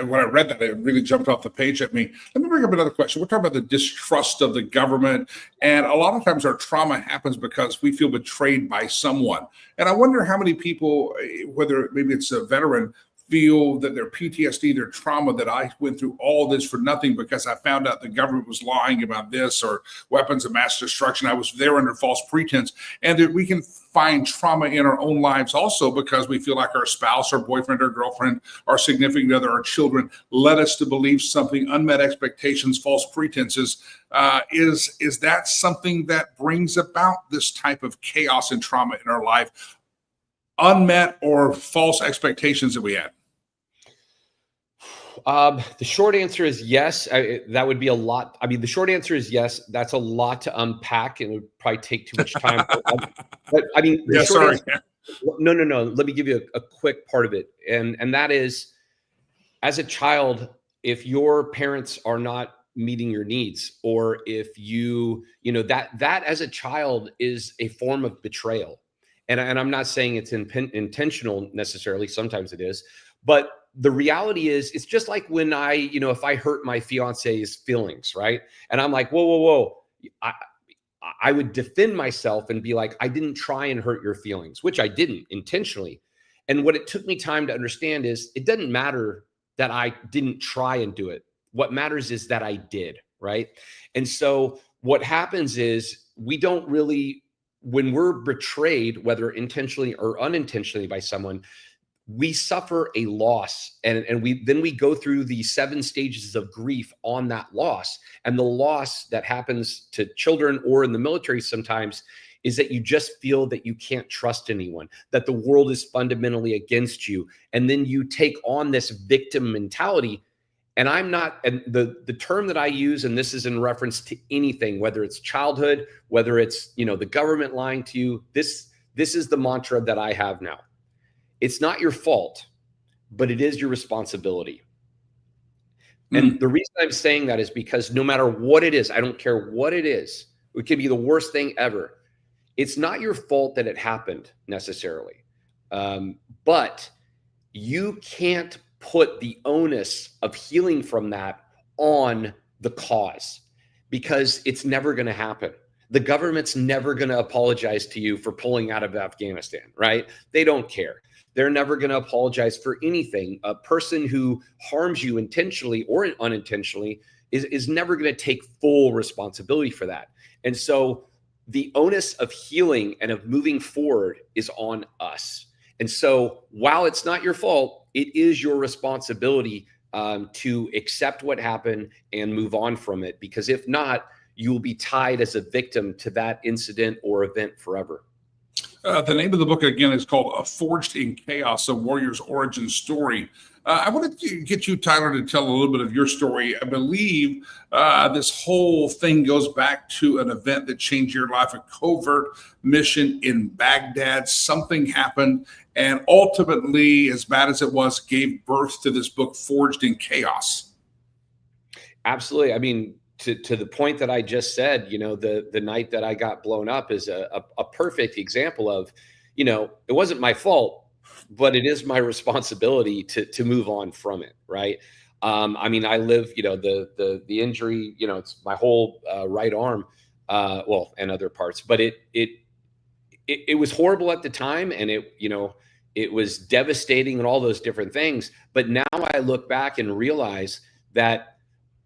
[SPEAKER 2] When I read that, it really jumped off the page at me. Let me bring up another question. We're talking about the distrust of the government. And a lot of times our trauma happens because we feel betrayed by someone. And I wonder how many people, whether maybe it's a veteran, feel that their PTSD, their trauma, that I went through all this for nothing because I found out the government was lying about this, or weapons of mass destruction. I was there under false pretense. And that we can find trauma in our own lives also because we feel like our spouse or boyfriend or girlfriend, our significant other, our children led us to believe something, unmet expectations, false pretenses. Is that something that brings about this type of chaos and trauma in our life? Unmet or false expectations that we had?
[SPEAKER 4] The short answer is yes. That would be a lot. I mean, the short answer is yes. That's a lot to unpack, and it would probably take too much time. But I mean, the short answer, no. Let me give you a quick part of it, and that is, as a child, if your parents are not meeting your needs, or if that as a child is a form of betrayal, and I'm not saying it's intentional necessarily. Sometimes it is, but the reality is, it's just like when if I hurt my fiance's feelings, right? And I'm like, whoa. I would defend myself and be like, I didn't try and hurt your feelings, which I didn't intentionally. And what it took me time to understand is it doesn't matter that I didn't try and do it. What matters is that I did, right? And so what happens is we don't really, when we're betrayed, whether intentionally or unintentionally by someone, we suffer a loss, and we go through the 7 stages of grief on that loss. And the loss that happens to children or in the military sometimes is that you just feel that you can't trust anyone, that the world is fundamentally against you. And then you take on this victim mentality. And the term that I use, and this is in reference to anything, whether it's childhood, whether it's, the government lying to you, this is the mantra that I have now. It's not your fault, but it is your responsibility. And the reason I'm saying that is because no matter what it is, I don't care what it is, it could be the worst thing ever. It's not your fault that it happened necessarily. But you can't put the onus of healing from that on the cause, because it's never going to happen. The government's never going to apologize to you for pulling out of Afghanistan, right? They don't care. They're never going to apologize for anything. A person who harms you intentionally or unintentionally is never going to take full responsibility for that. And so the onus of healing and of moving forward is on us. And so while it's not your fault, it is your responsibility to accept what happened and move on from it. Because if not, you will be tied as a victim to that incident or event forever.
[SPEAKER 2] The name of the book, again, is called Forged in Chaos, A Warrior's Origin Story. I wanted to get you, Tyler, to tell a little bit of your story. I believe this whole thing goes back to an event that changed your life, a covert mission in Baghdad. Something happened, and ultimately, as bad as it was, gave birth to this book, Forged in Chaos.
[SPEAKER 4] Absolutely. I mean, to the point that I just said, the night that I got blown up is a perfect example of, it wasn't my fault, but it is my responsibility to move on from it. Right. I mean, I live, the injury, it's my whole right arm, and other parts, but it was horrible at the time. And it was devastating and all those different things. But now I look back and realize that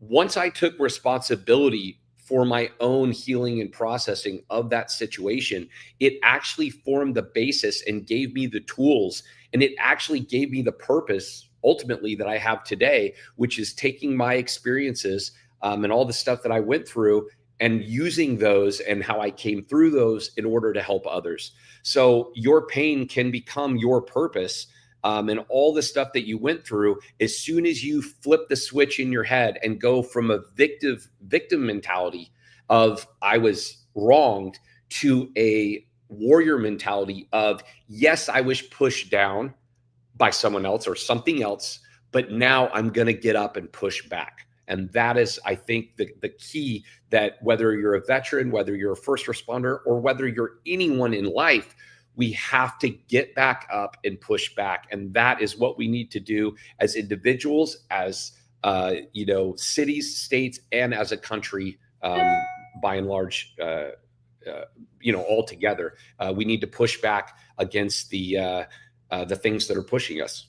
[SPEAKER 4] once I took responsibility for my own healing and processing of that situation, it actually formed the basis and gave me the tools, and it actually gave me the purpose ultimately that I have today, which is taking my experiences and all the stuff that I went through and using those and how I came through those in order to help others. So your pain can become your purpose. And all the stuff that you went through, as soon as you flip the switch in your head and go from a victim mentality of I was wronged to a warrior mentality of, yes, I was pushed down by someone else or something else, but now I'm going to get up and push back. And that is, I think, the key, that whether you're a veteran, whether you're a first responder, or whether you're anyone in life, we have to get back up and push back. And that is what we need to do as individuals, as cities, states, and as a country, by and large, all together. We need to push back against the things that are pushing us.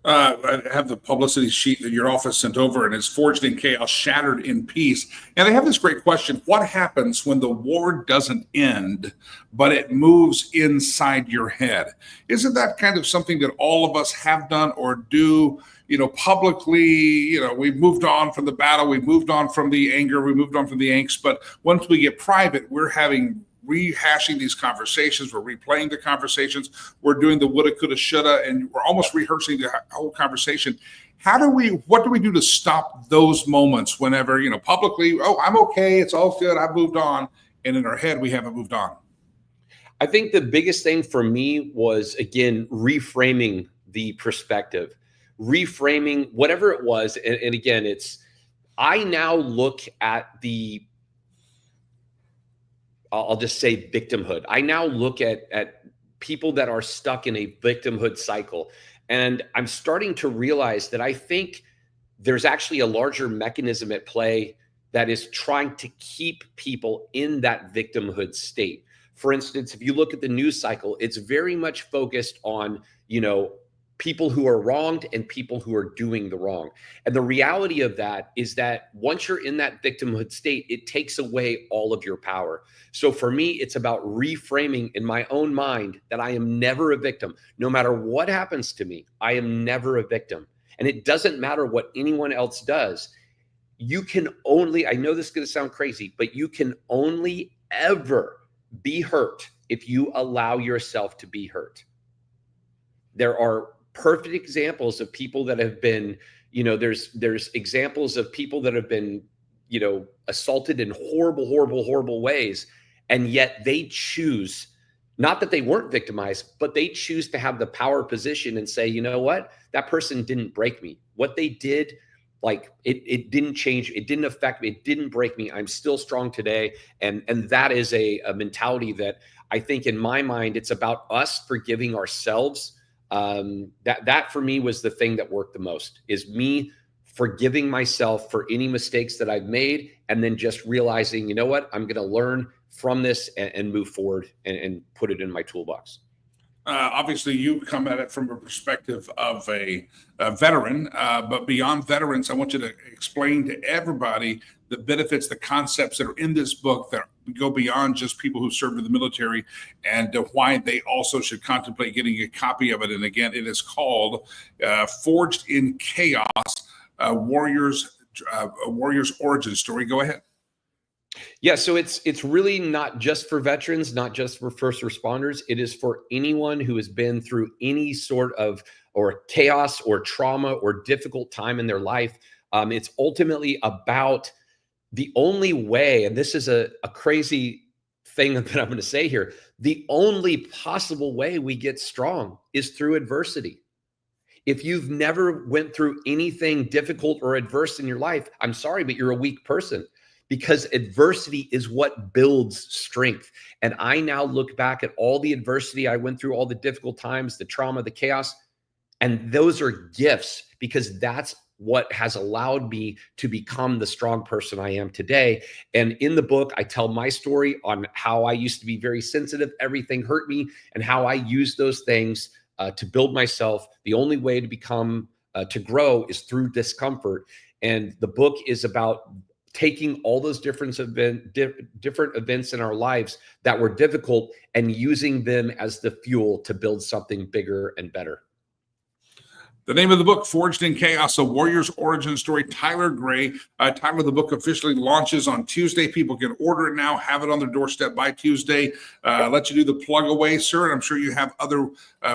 [SPEAKER 2] I have the publicity sheet that your office sent over, and it's forged in chaos, shattered in peace. And they have this great question: what happens when the war doesn't end, but it moves inside your head? Isn't that kind of something that all of us have done or do? Publicly, we've moved on from the battle, we've moved on from the anger, we moved on from the angst. But once we get private, we're rehashing these conversations, we're replaying the conversations, we're doing the woulda, coulda, shoulda, and we're almost rehearsing the whole conversation. What do we do to stop those moments whenever, publicly, oh, I'm okay, it's all good, I've moved on, and in our head, we haven't moved on?
[SPEAKER 4] I think the biggest thing for me was, again, reframing the perspective, reframing whatever it was. And again, I now look at I'll just say victimhood. I now look at people that are stuck in a victimhood cycle. And I'm starting to realize that I think there's actually a larger mechanism at play that is trying to keep people in that victimhood state. For instance, if you look at the news cycle, it's very much focused on, people who are wronged and people who are doing the wrong. And the reality of that is that once you're in that victimhood state, it takes away all of your power. So for me, it's about reframing in my own mind that I am never a victim. No matter what happens to me, I am never a victim. And it doesn't matter what anyone else does. You can only, I know this is going to sound crazy, but you can only ever be hurt if you allow yourself to be hurt. There are perfect examples of people that have been, there's examples of people that have been, assaulted in horrible ways. And yet they choose, not that they weren't victimized, but they choose to have the power position and say, you know what, that person didn't break me. What they did, it didn't change. It didn't affect me. It didn't break me. I'm still strong today. And that is a mentality that I think, in my mind, it's about us forgiving ourselves. That for me was the thing that worked the most, is me forgiving myself for any mistakes that I've made, and then just realizing, you know what, I'm going to learn from this and move forward and put it in my toolbox.
[SPEAKER 2] Obviously, you come at it from a perspective of a veteran, but beyond veterans, I want you to explain to everybody the benefits, the concepts that are in this book that go beyond just people who served in the military, and why they also should contemplate getting a copy of it. And again, it is called Forged in Chaos, Warrior's Origin Story. Go ahead.
[SPEAKER 4] Yeah, so it's really not just for veterans, not just for first responders. It is for anyone who has been through any sort of or chaos or trauma or difficult time in their life. It's ultimately about the only way, and this is a crazy thing that I'm going to say here, the only possible way we get strong is through adversity. If you've never went through anything difficult or adverse in your life, I'm sorry, but you're a weak person. Because adversity is what builds strength. And I now look back at all the adversity I went through, all the difficult times, the trauma, the chaos, and those are gifts, because that's what has allowed me to become the strong person I am today. And in the book, I tell my story on how I used to be very sensitive. Everything hurt me, and how I used those things to build myself. The only way to become, to grow, is through discomfort. And the book is about taking all those different events in our lives that were difficult and using them as the fuel to build something bigger and better.
[SPEAKER 2] The name of the book, Forged in Chaos, A Warrior's Origin Story, Tyler Gray. Tyler, the book officially launches on Tuesday. People can order it now, have it on their doorstep by Tuesday. Let you do the plug away, sir. And I'm sure you have other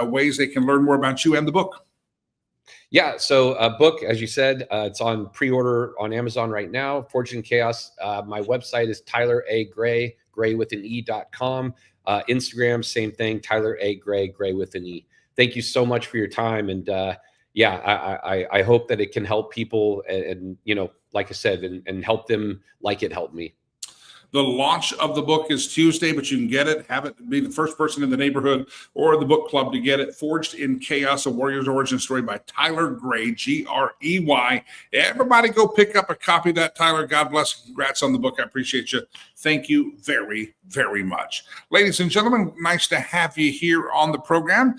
[SPEAKER 2] ways they can learn more about you and the book.
[SPEAKER 4] Yeah, so a book, as you said, it's on pre-order on Amazon right now, Forged in Chaos. My website is Tyler A. Gray, Gray with an E.com. Instagram, same thing, Tyler A. Gray, Gray with an E. Thank you so much for your time. And I hope that it can help people and like I said, and help them like it helped me.
[SPEAKER 2] The launch of the book is Tuesday, but you can get it, have it be the first person in the neighborhood or the book club to get it. Forged in Chaos, A Warrior's Origin Story by Tyler Gray, Grey. Everybody go pick up a copy of that, Tyler. God bless. Congrats on the book. I appreciate you. Thank you very, very much. Ladies and gentlemen, nice to have you here on the program.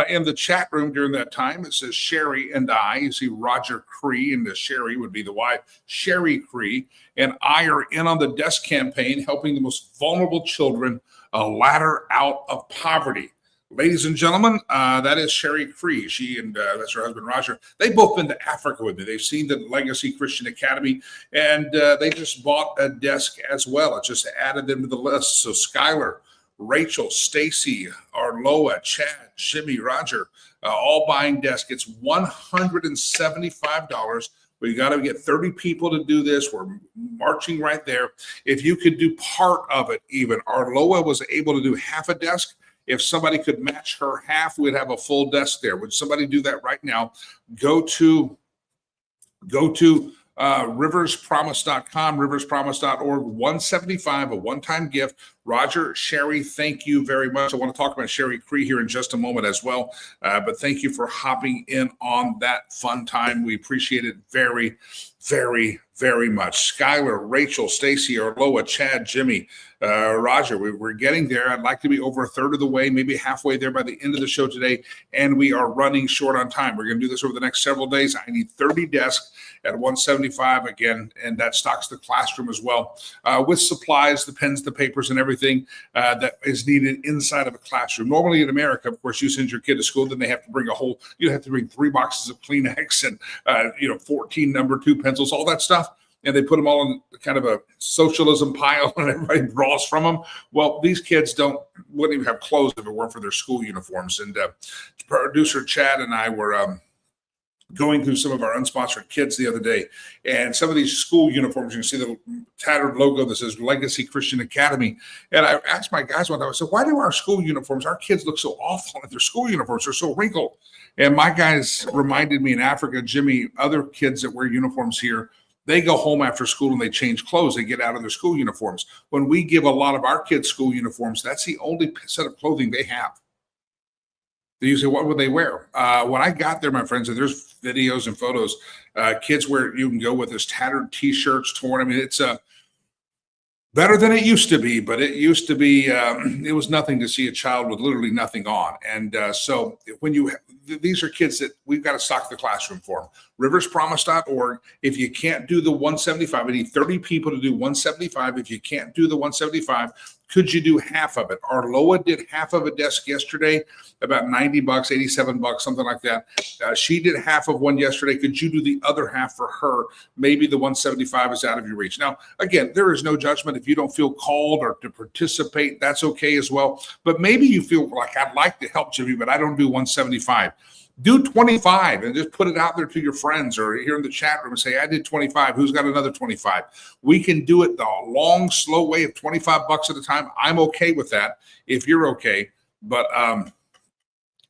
[SPEAKER 2] In the chat room during that time, it says Sherry and I. You see Roger Cree, and the Sherry would be the wife, Sherry Cree, and I are in on the desk campaign, helping the most vulnerable children a ladder out of poverty. Ladies and gentlemen, that is Sherry Cree. She and that's her husband, Roger. They've both been to Africa with me. They've seen the Legacy Christian Academy, and they just bought a desk as well. It just added them to the list. So Skylar, Rachel, Stacy, Arloa, Chad, Shimmy, Roger, all buying desk. It's $175. We got to get 30 people to do this. We're marching right there. If you could do part of it, even Arloa was able to do half a desk. If somebody could match her half, we'd have a full desk there. Would somebody do that right now? Go to riverspromise.com, riverspromise.org, $175, a one-time gift. Roger, Sherry, thank you very much. I want to talk about Sherry Cree here in just a moment as well. But thank you for hopping in on that fun time. We appreciate it very, very, very much. Skylar, Rachel, Stacy, Arloa, Chad, Jimmy, Roger, we're getting there. I'd like to be over a third of the way, maybe halfway there by the end of the show today. And we are running short on time. We're going to do this over the next several days. I need 30 desks at $175 again, and that stocks the classroom as well, with supplies, the pens, the papers, and everything that is needed inside of a classroom. Normally in America, of course, you send your kid to school, then they have to bring you have to bring 3 boxes of Kleenex and 14 number 2 pencils, all that stuff. And they put them all in kind of a socialism pile, and everybody draws from them. Well, these kids wouldn't even have clothes if it weren't for their school uniforms. And producer Chad and I were going through some of our unsponsored kids the other day, and some of these school uniforms, you can see the tattered logo that says Legacy Christian Academy. And I asked my guys one time, I said, why do our school uniforms, our kids look so awful, and their school uniforms are so wrinkled? And my guys reminded me in Africa, Jimmy, other kids that wear uniforms here, they go home after school and they change clothes. They get out of their school uniforms. When we give a lot of our kids school uniforms, that's the only set of clothing they have. You say, what would they wear? When I got there, my friends, and there's videos and photos, kids you can go with this tattered T-shirts, torn. I mean, it's better than it used to be, but it used to be, it was nothing to see a child with literally nothing on. And so these are kids that we've got to stock the classroom for them. Riverspromise.org. If you can't do the 175, I need 30 people to do 175. If you can't do the 175, could you do half of it? Arloa did half of a desk yesterday, about $90, $87, something like that. She did half of one yesterday. Could you do the other half for her? Maybe the 175 is out of your reach. Now, again, there is no judgment. If you don't feel called or to participate, that's okay as well. But maybe you feel like, I'd like to help Jimmy, but I don't do 175. Do 25 and just put it out there to your friends or here in the chat room and say, I did 25. Who's got another 25? We can do it the long, slow way of $25 at a time. I'm okay with that if you're okay. But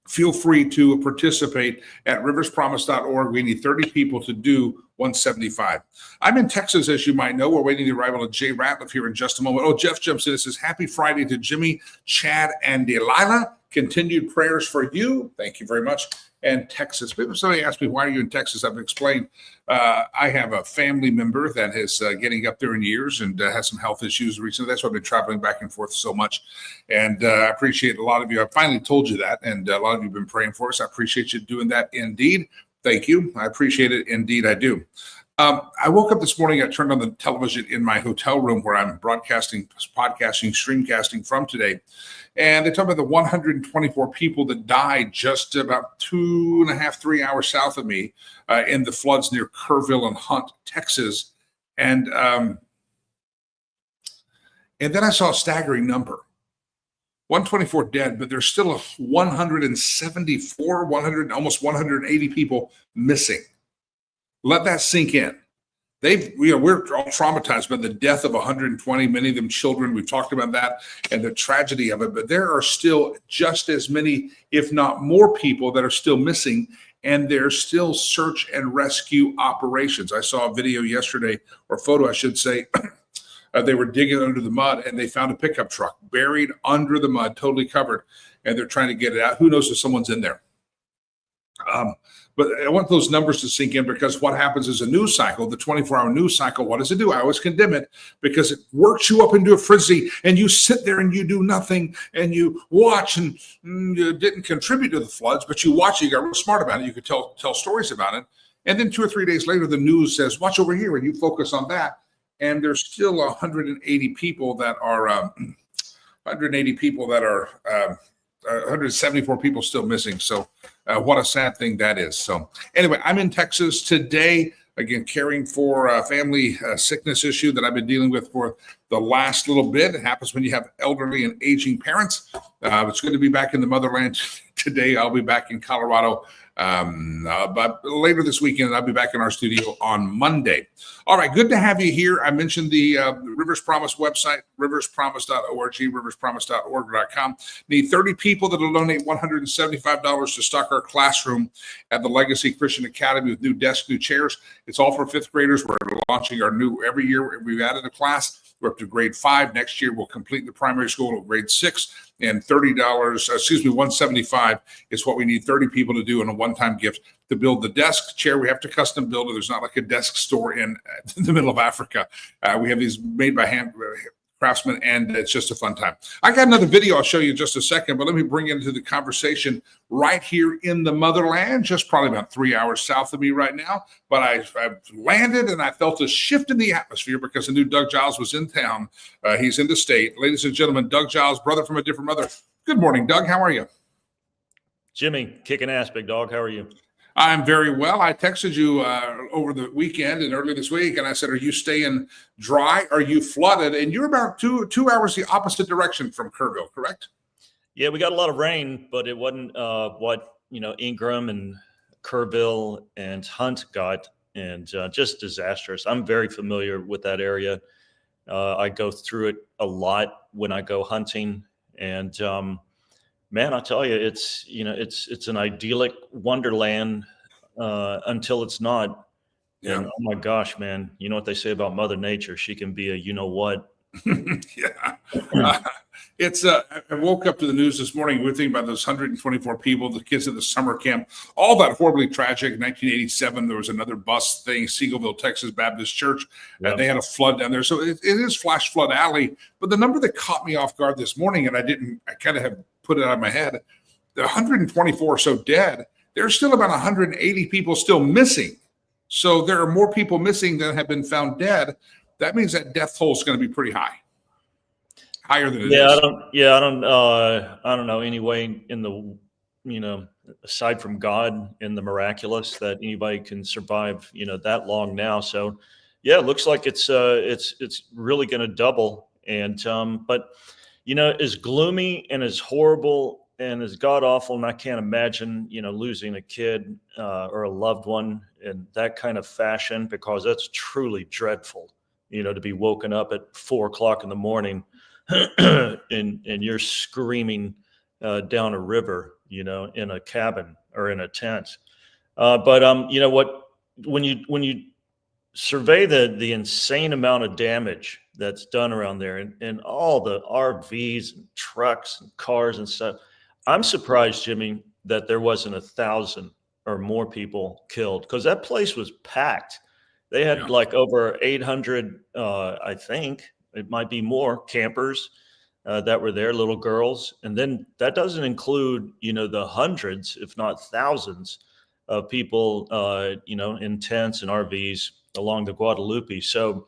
[SPEAKER 2] feel free to participate at riverspromise.org. We need 30 people to do 175. I'm in Texas, as you might know. We're waiting the arrival of Jay Ratliff here in just a moment. Oh, Jeff jumps in and says, happy Friday to Jimmy, Chad, and Delilah. Continued prayers for you. Thank you very much. And Texas. Somebody asked me, why are you in Texas? I've explained. I have a family member that is getting up there in years and has some health issues recently. That's why I've been traveling back and forth so much. And I appreciate a lot of you. I finally told you that. And a lot of you have been praying for us. I appreciate you doing that indeed. Thank you. I appreciate it. Indeed, I do. I woke up this morning. I turned on the television in my hotel room where I'm podcasting, streamcasting from today. And they talk about the 124 people that died just about 2.5, 3 hours south of me in the floods near Kerrville and Hunt, Texas. And then I saw a staggering number. 124 dead, but there's still 174, almost 180 people missing. Let that sink in. We're all traumatized by the death of 120, many of them children. We've talked about that and the tragedy of it, but there are still just as many, if not more people that are still missing, and there's still search and rescue operations. I saw a video yesterday, or photo, I should say, They were digging under the mud, and they found a pickup truck buried under the mud, totally covered, and they're trying to get it out. Who knows if someone's in there? But I want those numbers to sink in, because what happens is a news cycle, the 24-hour news cycle, what does it do? I always condemn it because it works you up into a frenzy, and you sit there and you do nothing, and you watch, and you didn't contribute to the floods, but you watch, you got real smart about it. You could tell stories about it. And then 2 or 3 days later, the news says, watch over here, and you focus on that. And there's still 180 people that are 174 people still missing. So what a sad thing that is. So anyway, I'm in Texas today, again, caring for a family sickness issue that I've been dealing with for the last little bit. It happens when you have elderly and aging parents. It's good to be back in the motherland today. I'll be back in Colorado. But later this weekend, I'll be back in our studio on Monday. All right, good to have you here. I mentioned the Rivers Promise website, riverspromise.org, riverspromise.org.com. Need 30 people that will donate $175 to stock our classroom at the Legacy Christian Academy with new desks, new chairs. It's all for fifth graders. We're launching our new, every year we've added a class. We're up to grade 5. Next year, we'll complete the primary school at grade 6. And $175 is what we need 30 people to do in a one-time gift to build the desk chair. We have to custom build it. There's not like a desk store in the middle of Africa. We have these made by hand craftsmen, and it's just a fun time. I got another video I'll show you in just a second, but let me bring you into the conversation right here in the motherland, just probably about 3 hours south of me right now. But I've landed, and I felt a shift in the atmosphere because the new Doug Giles was in town. He's in the state. Ladies and gentlemen, Doug Giles, brother from a different mother. Good morning, Doug. How are you?
[SPEAKER 5] Jimmy, kicking ass, big dog. How are you?
[SPEAKER 2] I'm very well. I texted you over the weekend and early this week, and I said, are you staying dry? Are you flooded? And you're about two hours the opposite direction from Kerrville, correct?
[SPEAKER 5] Yeah, we got a lot of rain, but it wasn't what Ingram and Kerrville and Hunt got, and just disastrous. I'm very familiar with that area. I go through it a lot when I go hunting, and man, I tell you, it's an idyllic wonderland until it's not.
[SPEAKER 2] Yeah.
[SPEAKER 5] And oh my gosh, man, you know what they say about Mother Nature? She can be a what.
[SPEAKER 2] Yeah. It's I woke up to the news this morning. We were thinking about those 124 people, the kids at the summer camp, all that horribly tragic. In 1987, there was another bus thing, Seagoville, Texas Baptist Church, and they had a flood down there. So it is Flash Flood Alley. But the number that caught me off guard this morning, and I kind of have put it out of my head, the 124 or so dead. There's still about 180 people still missing. So there are more people missing than have been found dead. That means that death toll is going to be pretty high. Higher than it is.
[SPEAKER 5] I don't know any way in the, aside from God in the miraculous that anybody can survive, that long now. So yeah, it looks like it's really going to double. And, but as gloomy and as horrible and as God awful, and I can't imagine, losing a kid or a loved one in that kind of fashion, because that's truly dreadful, to be woken up at 4:00 in the morning and you're screaming down a river, in a cabin or in a tent. But you know what, when you survey the insane amount of damage that's done around there, and all the RVs and trucks and cars and stuff, I'm surprised, Jimmy, that there wasn't 1,000 or more people killed, because that place was packed. They had like over 800, I think, it might be more, campers that were there, little girls. And then that doesn't include, the hundreds, if not thousands of people, in tents and RVs along the Guadalupe. So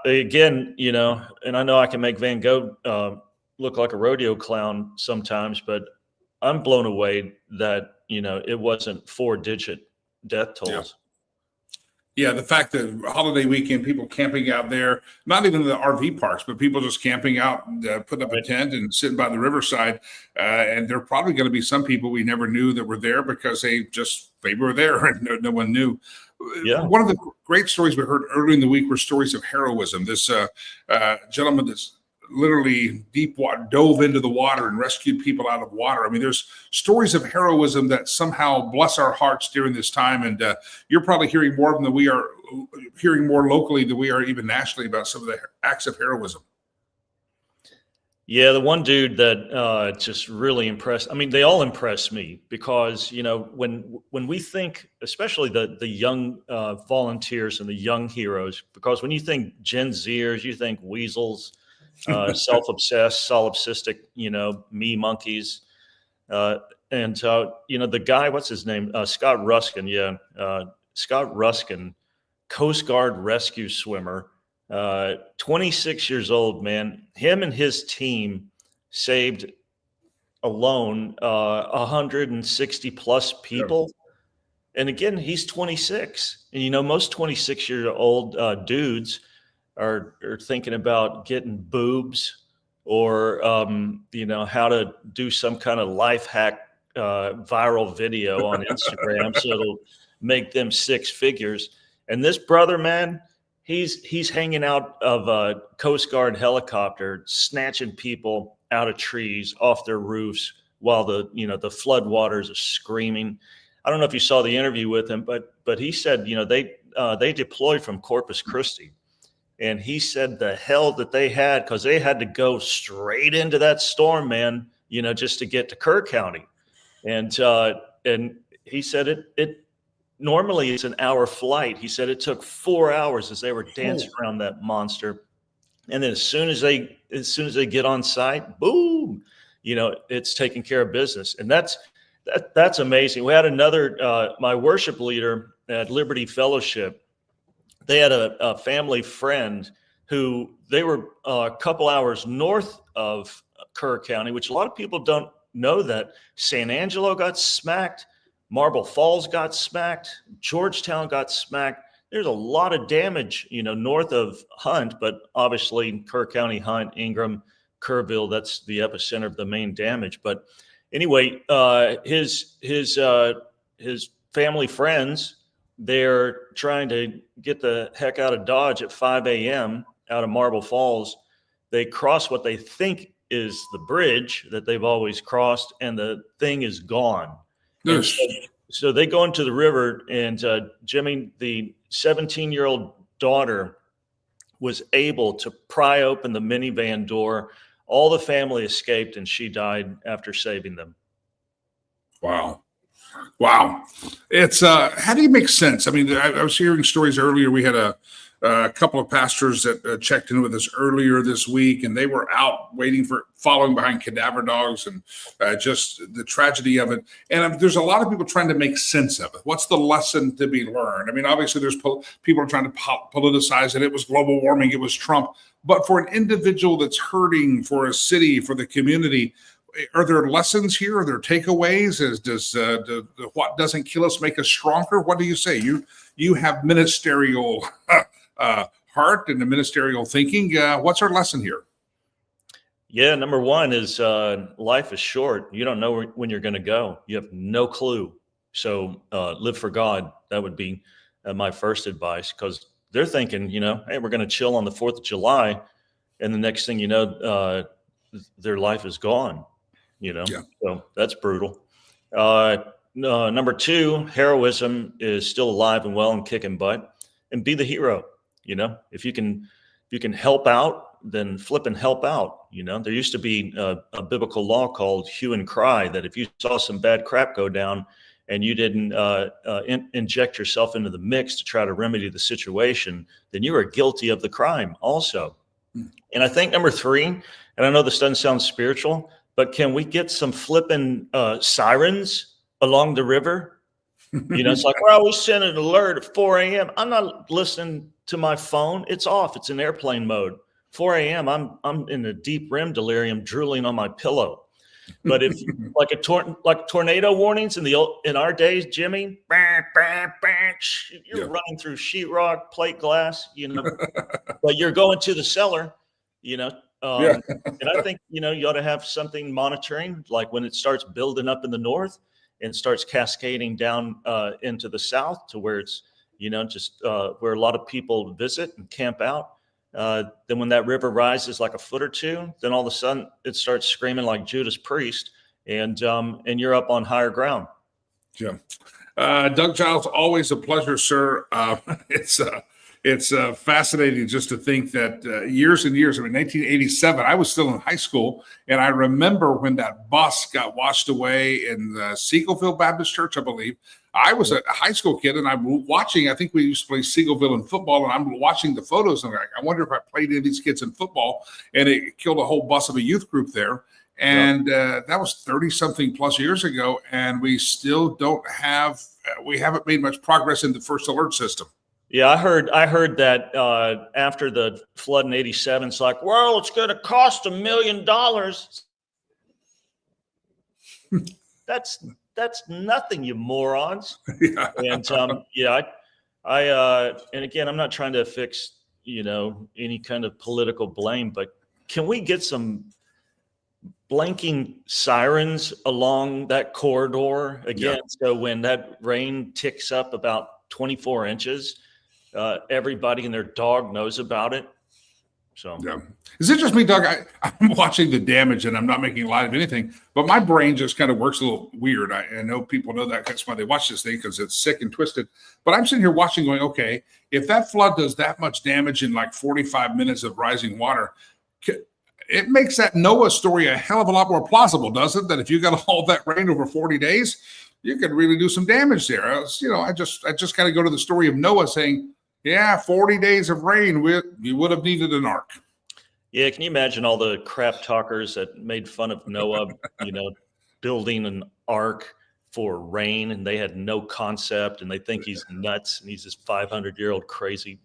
[SPEAKER 5] again, and I know I can make Van Gogh look like a rodeo clown sometimes, but I'm blown away that, it wasn't 4-digit death tolls.
[SPEAKER 2] Yeah, the fact that holiday weekend, people camping out there, not even in the RV parks, but people just camping out, putting up a tent and sitting by the riverside. And there are probably going to be some people we never knew that were there because they were there and no one knew.
[SPEAKER 5] Yeah.
[SPEAKER 2] One of the great stories we heard early in the week were stories of heroism. This gentleman that's literally dove into the water and rescued people out of water. I mean, there's stories of heroism that somehow bless our hearts during this time. And you're probably hearing more of them than we are hearing more locally than we are even nationally about some of the acts of heroism.
[SPEAKER 5] Yeah, the one dude that just really impressed. I mean, they all impress me because when we think, especially the young volunteers and the young heroes, because when you think Gen Zers, you think weasels, self-obsessed, solipsistic, me monkeys, and the guy, what's his name, Scott Ruskin, Scott Ruskin, Coast Guard rescue swimmer. 26 years old, man. Him and his team saved alone 160 plus people. Yeah. And again, he's 26. And most 26-year-old dudes are thinking about getting boobs or how to do some kind of life hack viral video on Instagram so it'll make them six figures. And this brother, man, he's hanging out of a Coast Guard helicopter, snatching people out of trees, off their roofs, while the flood waters are screaming. I don't know if you saw the interview with him, but he said, they deployed from Corpus Christi, and he said the hell that they had, because they had to go straight into that storm, man, just to get to Kerr County, and he said it. Normally it's an hour flight. He said it took 4 hours as they were dancing around that monster. And then as soon as they get on site, boom, it's taking care of business. And that's amazing. We had another, my worship leader at Liberty Fellowship. They had a family friend who they were a couple hours north of Kerr County, which a lot of people don't know that San Angelo got smacked. Marble Falls got smacked. Georgetown got smacked. There's a lot of damage, north of Hunt, but obviously Kerr County, Hunt, Ingram, Kerrville, that's the epicenter of the main damage. But anyway, his family friends, they're trying to get the heck out of Dodge at 5 a.m. out of Marble Falls. They cross what they think is the bridge that they've always crossed, and the thing is gone. So they go into the river, and Jimmy, the 17-year-old daughter, was able to pry open the minivan door. All the family escaped, and she died after saving them.
[SPEAKER 2] Wow. It's how do you make sense? I mean, I was hearing stories earlier. We had a couple of pastors that checked in with us earlier this week, and they were out following behind cadaver dogs, and just the tragedy of it. And there's a lot of people trying to make sense of it. What's the lesson to be learned? I mean, obviously there's people are trying to politicize it. It was global warming. It was Trump. But for an individual that's hurting, for a city, for the community, are there lessons here? Are there takeaways? Does what doesn't kill us make us stronger? What do you say? You have ministerial heart and the ministerial thinking. What's our lesson here?
[SPEAKER 5] Yeah, number one is life is short. You don't know when you're going to go. You have no clue. So live for God. That would be my first advice, because they're thinking, hey, we're going to chill on the 4th of July. And the next thing you know, their life is gone. Yeah. So that's brutal. Number two, heroism is still alive and well and kicking butt, and be the hero. If you can help out, then flip and help out. There used to be a biblical law called hue and cry, that if you saw some bad crap go down and you didn't inject yourself into the mix to try to remedy the situation, then you are guilty of the crime also. And I think number three, and I know this doesn't sound spiritual, but can we get some flipping sirens along the river? It's like, well, we sent an alert at 4 a.m. I'm not listening to my phone. It's off. It's in airplane mode. 4 a.m. I'm in a deep REM delirium, drooling on my pillow. But if like tornado warnings in our days, Jimmy, you're running through sheetrock, plate glass, but you're going to the cellar, and I think, you ought to have something monitoring, like when it starts building up in the north and starts cascading down into the south to where it's, just where a lot of people visit and camp out. Then when that river rises like a foot or two, then all of a sudden it starts screaming like Judas Priest, and you're up on higher ground.
[SPEAKER 2] Yeah. Doug Giles, always a pleasure, sir. It's fascinating just to think that years and years, 1987, I was still in high school, and I remember when that bus got washed away in the Seagoville Baptist Church, I believe. I was a high school kid, and I'm watching. I think we used to play Seagoville in football, and I'm watching the photos, and I'm like, I wonder if I played any of these kids in football, and it killed a whole bus of a youth group there. And that was 30-something plus years ago, and we still don't have, we haven't made much progress in the first alert system.
[SPEAKER 5] Yeah, I heard that after the flood in '87, it's like, well, it's going to cost $1 million. That's nothing, you morons.
[SPEAKER 2] Yeah.
[SPEAKER 5] And and again, I'm not trying to fix any kind of political blame, but can we get some blanking sirens along that corridor again? Yeah. So when that rain ticks up about 24 inches, everybody and their dog knows about it. So
[SPEAKER 2] yeah. Is it just me, Doug? I'm watching the damage and I'm not making light of anything, but my brain just kind of works a little weird. I know people know that. That's why they watch this thing, because it's sick and twisted. But I'm sitting here watching going, okay, if that flood does that much damage in like 45 minutes of rising water, it makes that Noah story a hell of a lot more plausible, doesn't it? That if you got all that rain over 40 days, you could really do some damage there. I just got to go to the story of Noah saying, yeah, 40 days of rain, you would have needed an ark.
[SPEAKER 5] Yeah, can you imagine all the crap talkers that made fun of Noah, building an ark for rain, and they had no concept, and they think he's nuts, and he's this 500-year-old crazy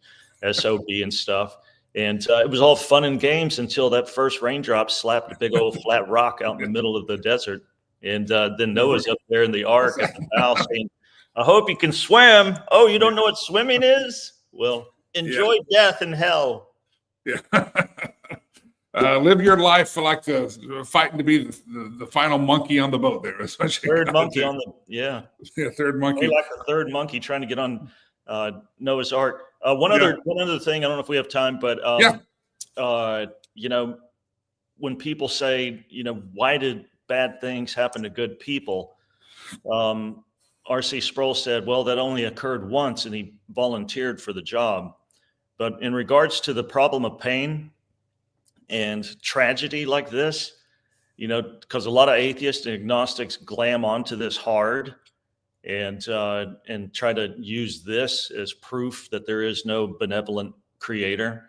[SPEAKER 5] SOB and stuff. And it was all fun and games until that first raindrop slapped a big old flat rock out in the middle of the desert. And then Noah's up there in the ark at the bow saying, I hope you can swim. Oh, you don't know what swimming is? Well, enjoy death in hell.
[SPEAKER 2] Yeah. Live your life like fighting to be the final monkey on the boat there.
[SPEAKER 5] Third monkey on the,
[SPEAKER 2] third monkey.
[SPEAKER 5] Like the third monkey trying to get on Noah's Ark. One other thing, I don't know if we have time, but when people say, why did bad things happen to good people? R.C. Sproul said, well, that only occurred once, and he volunteered for the job. But in regards to the problem of pain and tragedy like this, because a lot of atheists and agnostics glam onto this hard and try to use this as proof that there is no benevolent creator.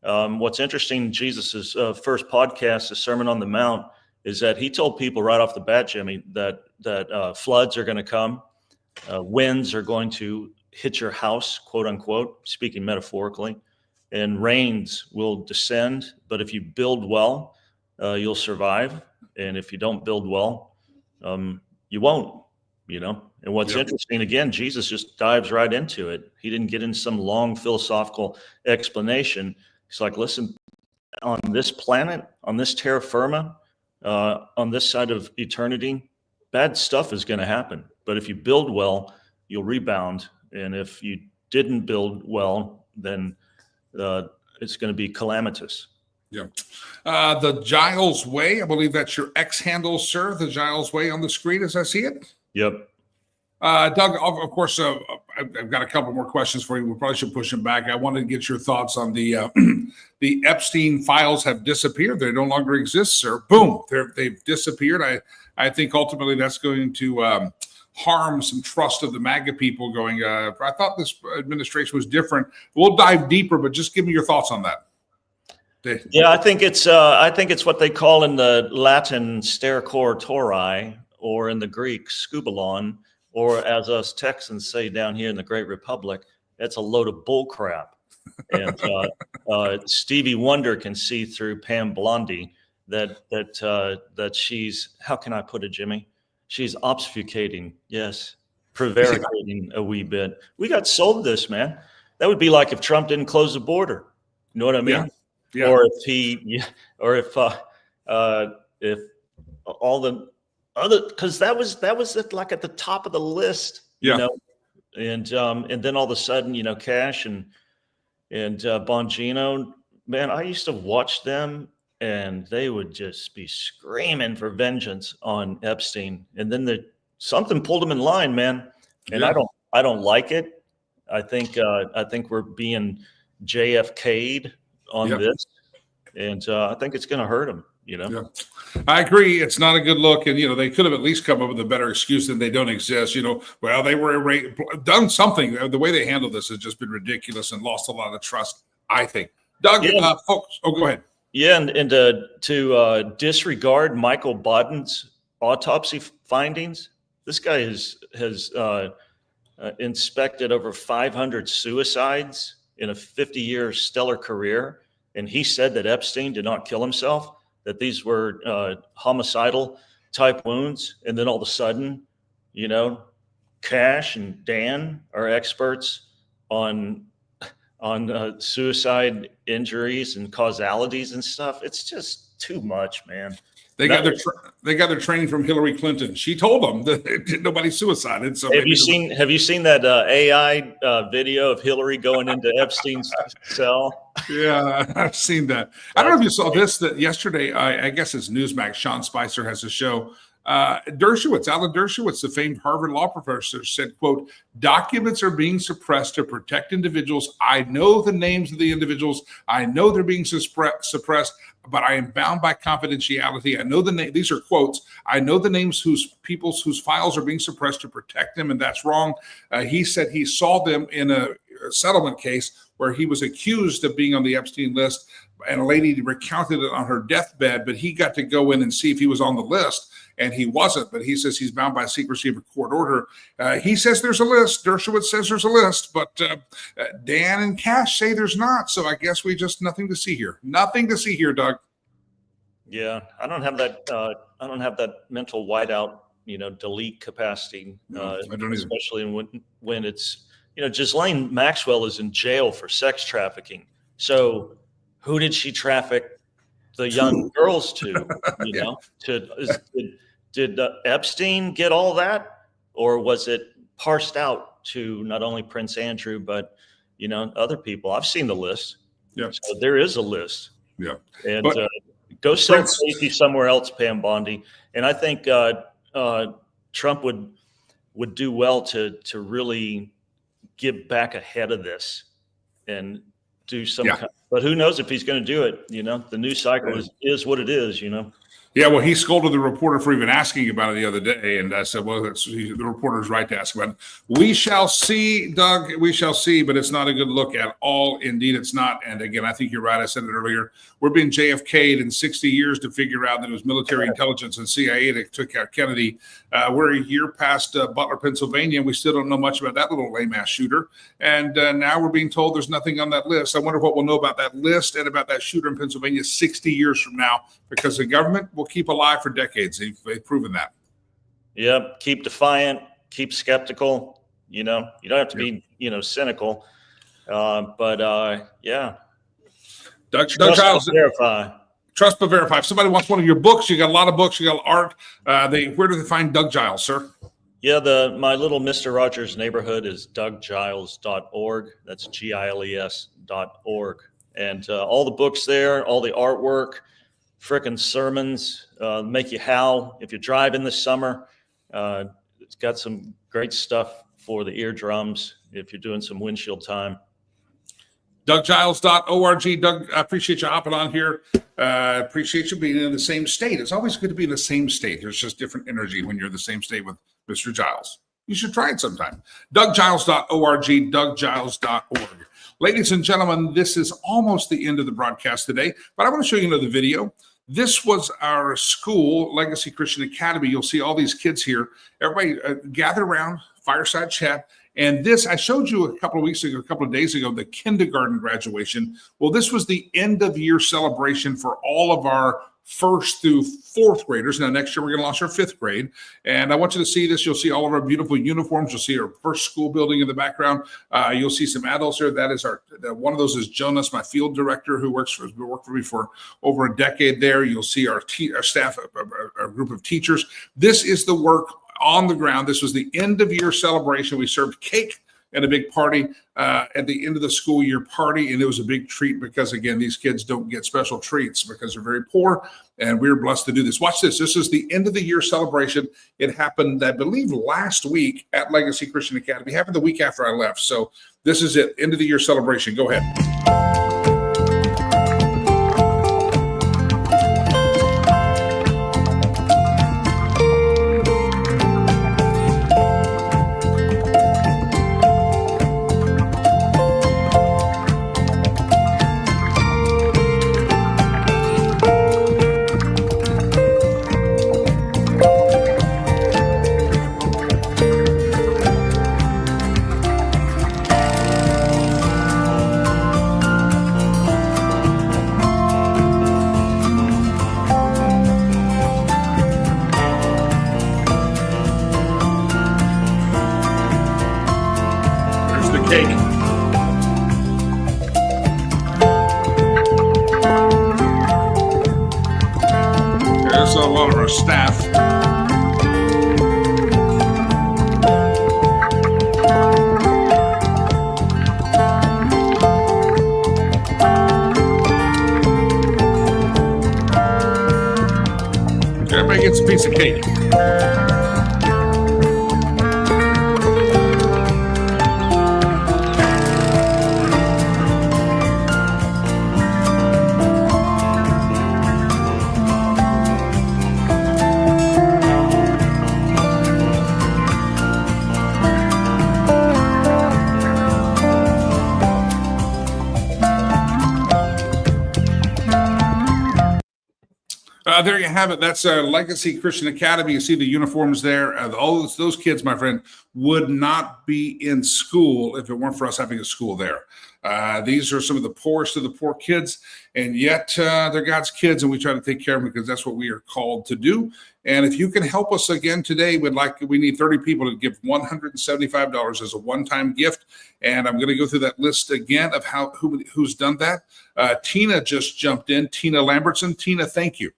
[SPEAKER 5] What's interesting, Jesus's first podcast, the Sermon on the Mount, is that he told people right off the bat, Jimmy, that floods are going to come. Winds are going to hit your house, quote unquote, speaking metaphorically, and rains will descend. But if you build well, you'll survive. And if you don't build well, you won't, And what's interesting, again, Jesus just dives right into it. He didn't get in some long philosophical explanation. He's like, listen, on this planet, on this terra firma, on this side of eternity, bad stuff is going to happen. But if you build well, you'll rebound. And if you didn't build well, then it's going to be calamitous.
[SPEAKER 2] Yeah. The Giles Way, I believe that's your X handle, sir. The Giles Way on the screen as I see it.
[SPEAKER 5] Yep.
[SPEAKER 2] Doug, of course, I've got a couple more questions for you. We probably should push them back. I wanted to get your thoughts on the Epstein files have disappeared. They no longer exist, sir. Boom, they've disappeared. I think ultimately that's going to harm some trust of the MAGA people going, I thought this administration was different. We'll dive deeper, but just give me your thoughts on that.
[SPEAKER 5] Yeah, I think it's what they call in the Latin stercor tori, or in the Greek scubalon, or as us Texans say down here in the Great Republic, that's a load of bull crap. And Stevie Wonder can see through Pam Blondie that she's, how can I put it, Jimmy? She's obfuscating, yes, prevaricating a wee bit. We got sold this, man. That would be like if Trump didn't close the border. You know what I mean?
[SPEAKER 2] Yeah.
[SPEAKER 5] Or if all the other, because that was like at the top of the list, and then all of a sudden, Cash and Bongino, man, I used to watch them and they would just be screaming for vengeance on Epstein, and then something pulled them in line, man. and
[SPEAKER 2] Yeah.
[SPEAKER 5] I don't like it. I think we're being JFK'd on
[SPEAKER 2] Yep.
[SPEAKER 5] this, and I think it's going to hurt him.
[SPEAKER 2] Yeah, I agree. It's not a good look, and they could have at least come up with a better excuse than they don't exist. Well, they were done something. The way they handled this has just been ridiculous and lost a lot of trust, I think. Doug, folks, go ahead.
[SPEAKER 5] Yeah, and to disregard Michael Bodden's autopsy findings, this guy has inspected over 500 suicides in a 50-year stellar career, and he said that Epstein did not kill himself, that these were homicidal type wounds, and then all of a sudden, Cash and Dan are experts on suicide injuries and causalities and stuff. It's just too much, man.
[SPEAKER 2] They got their training from Hillary Clinton. She told them that nobody suicided. So
[SPEAKER 5] have you seen that AI video of Hillary going into Epstein's cell?
[SPEAKER 2] Yeah, I've seen that. I don't know if you saw this. That yesterday, I guess it's Newsmax. Sean Spicer has a show. Alan Dershowitz, the famed Harvard law professor, said, quote, "Documents are being suppressed to protect individuals. I know the names of the individuals. I know they're being suppressed, but I am bound by confidentiality. I know the name." These are quotes. "I know the names whose files are being suppressed to protect them, and that's wrong." He said he saw them in a settlement case where he was accused of being on the Epstein list, and a lady recounted it on her deathbed, but he got to go in and see if he was on the list. And he wasn't, but he says he's bound by secrecy of a court order. He says there's a list. Dershowitz says there's a list, but Dan and Cash say there's not. So I guess we just nothing to see here. Nothing to see here, Doug.
[SPEAKER 5] Yeah, I don't have that. I don't have that mental whiteout, delete capacity.
[SPEAKER 2] No, I don't either.
[SPEAKER 5] Especially when it's, Ghislaine Maxwell is in jail for sex trafficking. So who did she traffic the young girls to? Did Epstein get all that, or was it parsed out to not only Prince Andrew but other people? I've seen the list.
[SPEAKER 2] Yeah,
[SPEAKER 5] so there is a list.
[SPEAKER 2] Yeah,
[SPEAKER 5] and go sell safety somewhere else, Pam Bondi. And I think Trump would do well to really get back ahead of this and do some.
[SPEAKER 2] Yeah.
[SPEAKER 5] But who knows if he's going to do it? The news cycle is what it is.
[SPEAKER 2] Yeah, well, he scolded the reporter for even asking about it the other day, and I said, well, the reporter's right to ask about it. We shall see, Doug. We shall see, but it's not a good look at all. Indeed, it's not. And again, I think you're right. I said it earlier. We're being JFK'd in 60 years to figure out that it was military intelligence and CIA that took out Kennedy. We're a year past Butler, Pennsylvania, and we still don't know much about that little lame-ass shooter. And now we're being told there's nothing on that list. I wonder what we'll know about that list and about that shooter in Pennsylvania 60 years from now, because the government will keep alive for decades. They've proven that.
[SPEAKER 5] Yep. Keep defiant, keep skeptical. You don't have to be, cynical. Yeah.
[SPEAKER 2] Doug Giles,
[SPEAKER 5] verify.
[SPEAKER 2] Trust but verify. If somebody wants one of your books, you got a lot of books, you got art. Where do they find Doug Giles, sir?
[SPEAKER 5] Yeah, my little Mr. Rogers neighborhood is douggiles.org. That's GILES.org. And all the books there, all the artwork, frickin' sermons, make you howl if you drive in this summer. It's got some great stuff for the eardrums if you're doing some windshield time.
[SPEAKER 2] DougGiles.org. Doug, I appreciate you hopping on here. Appreciate you being in the same state. It's always good to be in the same state. There's just different energy when you're in the same state with Mr. Giles. You should try it sometime. DougGiles.org, DougGiles.org. Ladies and gentlemen, this is almost the end of the broadcast today, but I want to show you another video. This was our school, Legacy Christian Academy. You'll see all these kids here. Everybody gather around, fireside chat. And this, I showed you a couple of days ago, the kindergarten graduation. Well, this was the end of year celebration for all of our first through fourth graders. Now, next year, we're going to launch our fifth grade. And I want you to see this. You'll see all of our beautiful uniforms. You'll see our first school building in the background. You'll see some adults here. That is one of those is Jonas, my field director, who worked for me for over a decade there. You'll see our staff, our group of teachers. This is the work on the ground. This was the end of year celebration. We served cake and a big party at the end of the school year party. And it was a big treat because, again, these kids don't get special treats because they're very poor. And we're blessed to do this. Watch this. This is the end of the year celebration. It happened, I believe, last week at Legacy Christian Academy. It happened the week after I left. So this is it. End of the year celebration. Go ahead. There's a lot of our staff. Everybody gets a piece of cake. There you have it. That's Legacy Christian Academy. You see the uniforms there. All those kids, my friend, would not be in school if it weren't for us having a school there. These are some of the poorest of the poor kids, and yet they're God's kids, and we try to take care of them because that's what we are called to do. And if you can help us again today, we need 30 people to give $175 as a one-time gift. And I'm going to go through that list again of who's done that. Tina just jumped in. Tina Lambertson. Tina, thank you.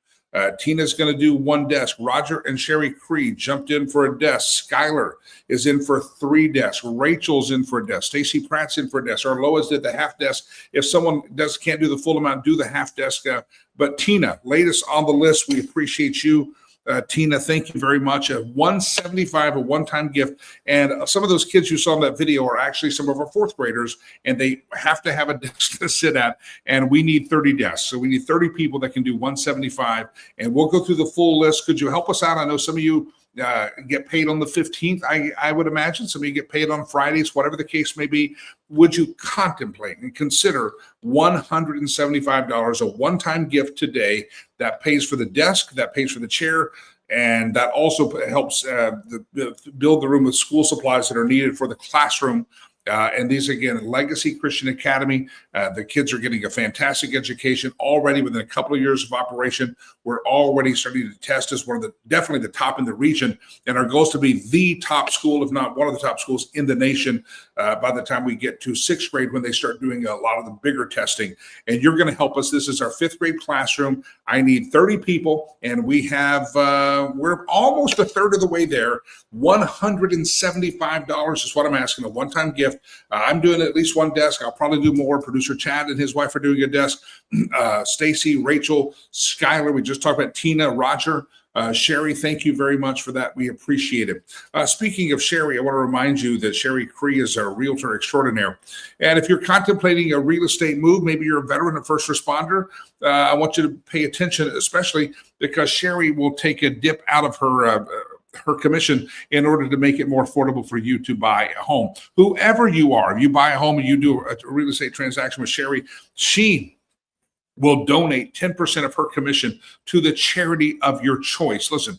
[SPEAKER 2] Tina's going to do one desk. Roger and Sherry Creed jumped in for a desk. Skylar is in for 3 desks. Rachel's in for a desk. Stacy Pratt's in for a desk. Our Lois did the half desk. If someone can't do the full amount, do the half desk. But Tina, latest on the list. We appreciate you. Tina, thank you very much. A $175, a one-time gift. And some of those kids you saw in that video are actually some of our 4th graders, and they have to have a desk to sit at. And we need 30 desks. So we need 30 people that can do $175. And we'll go through the full list. Could you help us out? I know some of you get paid on the 15th, I would imagine. Some of you get paid on Fridays, whatever the case may be. Would you contemplate and consider $175, a one-time gift today that pays for the desk, that pays for the chair, and that also helps build the room with school supplies that are needed for the classroom. And these, again, Legacy Christian Academy. The kids are getting a fantastic education already within a couple of years of operation. We're already starting to test as one of definitely the top in the region. And our goal is to be the top school, if not one of the top schools in the nation by the time we get to 6th grade, when they start doing a lot of the bigger testing. And you're going to help us. This is our 5th grade classroom. I need 30 people, and we have, we're almost a third of the way there. $175 is what I'm asking, a one-time gift. I'm doing at least one desk. I'll probably do more. Producer Chad and his wife are doing a desk. Stacy, Rachel, Skylar. We just talked about Tina, Roger, Sherry. Thank you very much for that. We appreciate it. Speaking of Sherry, I want to remind you that Sherry Cree is a realtor extraordinaire. And if you're contemplating a real estate move, maybe you're a veteran, a first responder, I want you to pay attention, especially because Sherry will take a dip out of her commission in order to make it more affordable for you to buy a home. Whoever you are, if you buy a home and you do a real estate transaction with Sherry, she will donate 10% of her commission to the charity of your choice. Listen,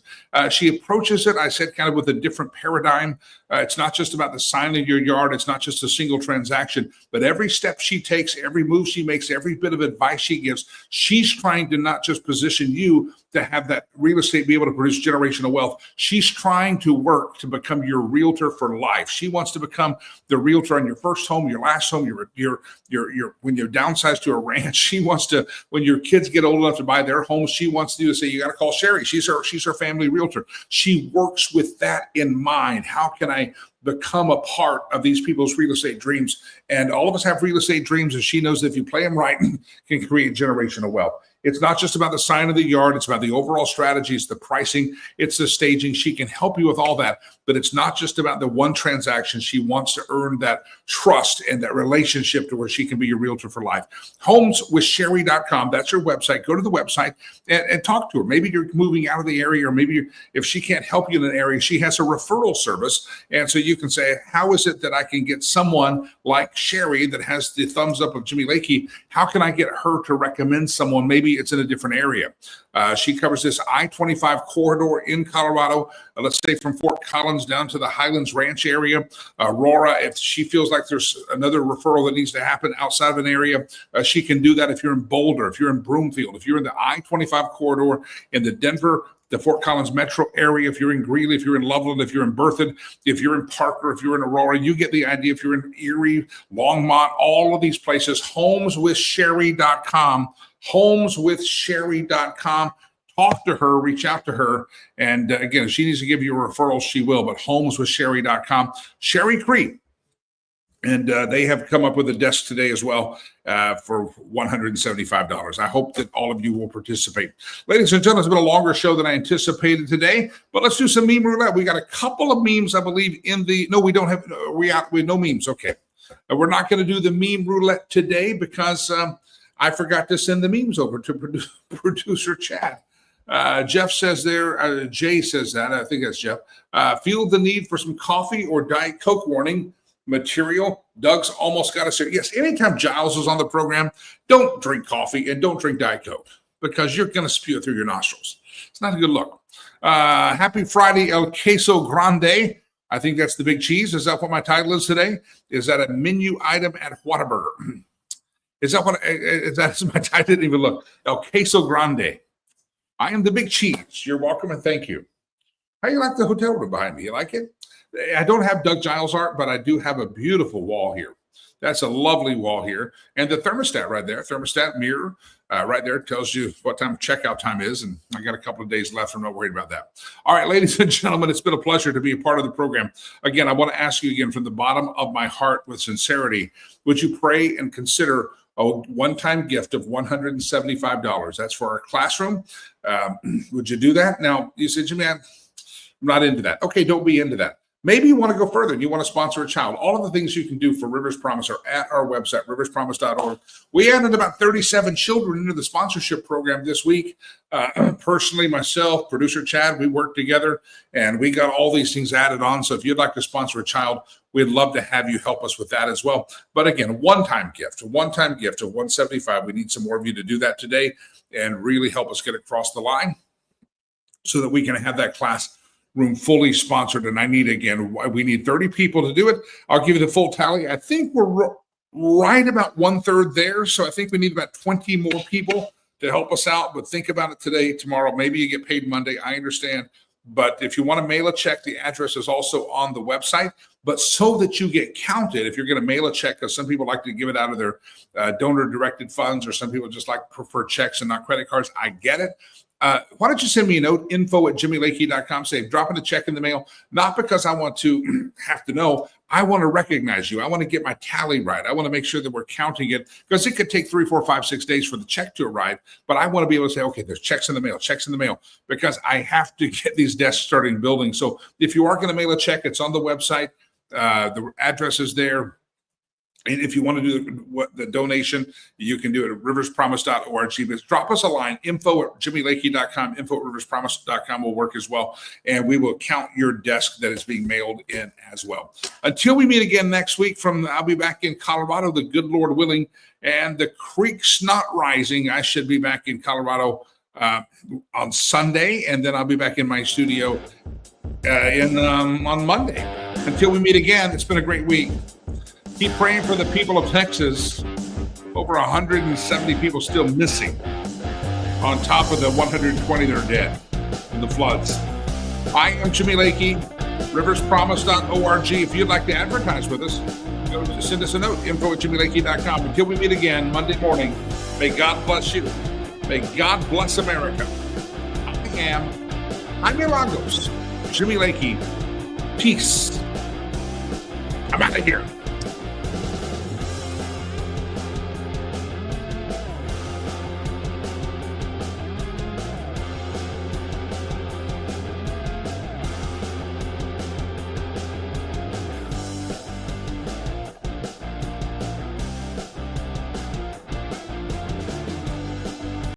[SPEAKER 2] she approaches it, I said, kind of with a different paradigm. It's not just about the sign in your yard. It's not just a single transaction, but every step she takes, every move she makes, every bit of advice she gives, she's trying to not just position you to have that real estate be able to produce generational wealth. She's trying to work to become your realtor for life. She wants to become the realtor on your first home, your last home, your when you're downsized to a ranch. She wants to, when your kids get old enough to buy their homes, she wants to say, you got to call Sherry. She's her family realtor. She works with that in mind. How can I I become a part of these people's real estate dreams? And all of us have real estate dreams, and she knows that if you play them right, can create generational wealth. It's not just about the sign of the yard. It's about the overall strategy. It's the pricing. It's the staging. She can help you with all that, but it's not just about the one transaction. She wants to earn that trust and that relationship to where she can be your realtor for life. Homeswithsherry.com. That's her website. Go to the website and talk to her. Maybe you're moving out of the area, or maybe if she can't help you in an area, she has a referral service. And so you can say, how is it that I can get someone like Sherry that has the thumbs up of Jimmy Lakey? How can I get her to recommend someone? Maybe it's in a different area. She covers this I-25 corridor in Colorado, let's say from Fort Collins down to the Highlands Ranch area. Aurora, if she feels like there's another referral that needs to happen outside of an area, she can do that. If you're in Boulder, if you're in Broomfield, if you're in the I-25 corridor in the Denver, the Fort Collins metro area, if you're in Greeley, if you're in Loveland, if you're in Berthoud, if you're in Parker, if you're in Aurora, you get the idea. If you're in Erie, Longmont, all of these places, homeswithsherry.com, homeswithsherry.com. Talk to her, reach out to her. And again, if she needs to give you a referral, she will, but homeswithsherry.com. Sherry Cree. And they have come up with a desk today as well for $175. I hope that all of you will participate. Ladies and gentlemen, it's been a longer show than I anticipated today, but let's do some meme roulette. We got a couple of memes, I believe, no, we don't have, we no memes. Okay. We're not going to do the meme roulette today because I forgot to send the memes over to producer Chad. Jeff says there, Jay says that, I think that's Jeff. Feel the need for some coffee or Diet Coke warning material. Doug's almost got to say, yes, anytime Giles is on the program, don't drink coffee and don't drink Diet Coke because you're going to spew it through your nostrils. It's not a good look. Happy Friday, El Queso Grande. I think that's the big cheese. Is that what my title is today? Is that a menu item at Whataburger? Is that what that's my title? I didn't even look. El Queso Grande. I am the big cheese. You're welcome and thank you. How you like the hotel room behind me? You like it? I don't have Doug Giles art, but I do have a beautiful wall here. That's a lovely wall here. And the thermostat right there, thermostat mirror right there tells you what time checkout time is. And I got a couple of days left. I'm not worried about that. All right, ladies and gentlemen, it's been a pleasure to be a part of the program. Again, I want to ask you again from the bottom of my heart with sincerity, would you pray and consider a one-time gift of $175? That's for our classroom. Would you do that? Now, you said, Jimmy, I'm not into that. Okay, don't be into that. Maybe you want to go further and you want to sponsor a child. All of the things you can do for Rivers Promise are at our website, riverspromise.org. We added about 37 children into the sponsorship program this week. Personally, myself, producer Chad, we worked together and we got all these things added on. So if you'd like to sponsor a child, we'd love to have you help us with that as well. But again, one-time gift of $175. We need some more of you to do that today and really help us get across the line so that we can have that class room fully sponsored. And we need 30 people to do it. I'll give you the full tally. I think we're right about 1/3 there. So I think we need about 20 more people to help us out. But think about it today, tomorrow. Maybe you get paid Monday. I understand. But if you want to mail a check, the address is also on the website. But so that you get counted, if you're going to mail a check, because some people like to give it out of their donor-directed funds, or some people just prefer checks and not credit cards. I get it. Why don't you send me a note, info@jimmylakey.com, say, dropping a check in the mail, not because I want to have to know. I want to recognize you. I want to get my tally right. I want to make sure that we're counting it because it could take 3, 4, 5, 6 days for the check to arrive. But I want to be able to say, okay, there's checks in the mail, because I have to get these desks started building. So if you are going to mail a check, it's on the website. The address is there. And if you want to do the donation, you can do it at riverspromise.org. But drop us a line, info@jimmylakey.com, info@riverspromise.com will work as well. And we will count your desk that is being mailed in as well. Until we meet again next week, I'll be back in Colorado, the good Lord willing, and the creek's not rising. I should be back in Colorado on Sunday, and then I'll be back in my studio on Monday. Until we meet again, it's been a great week. Keep praying for the people of Texas. Over 170 people still missing, on top of the 120 that are dead in the floods. I am Jimmy Lakey, riverspromise.org. If you'd like to advertise with us, send us a note, info@jimmylakey.com. Until we meet again Monday morning, may God bless you. May God bless America. I'm your Lagos, Jimmy Lakey. Peace I'm out of here.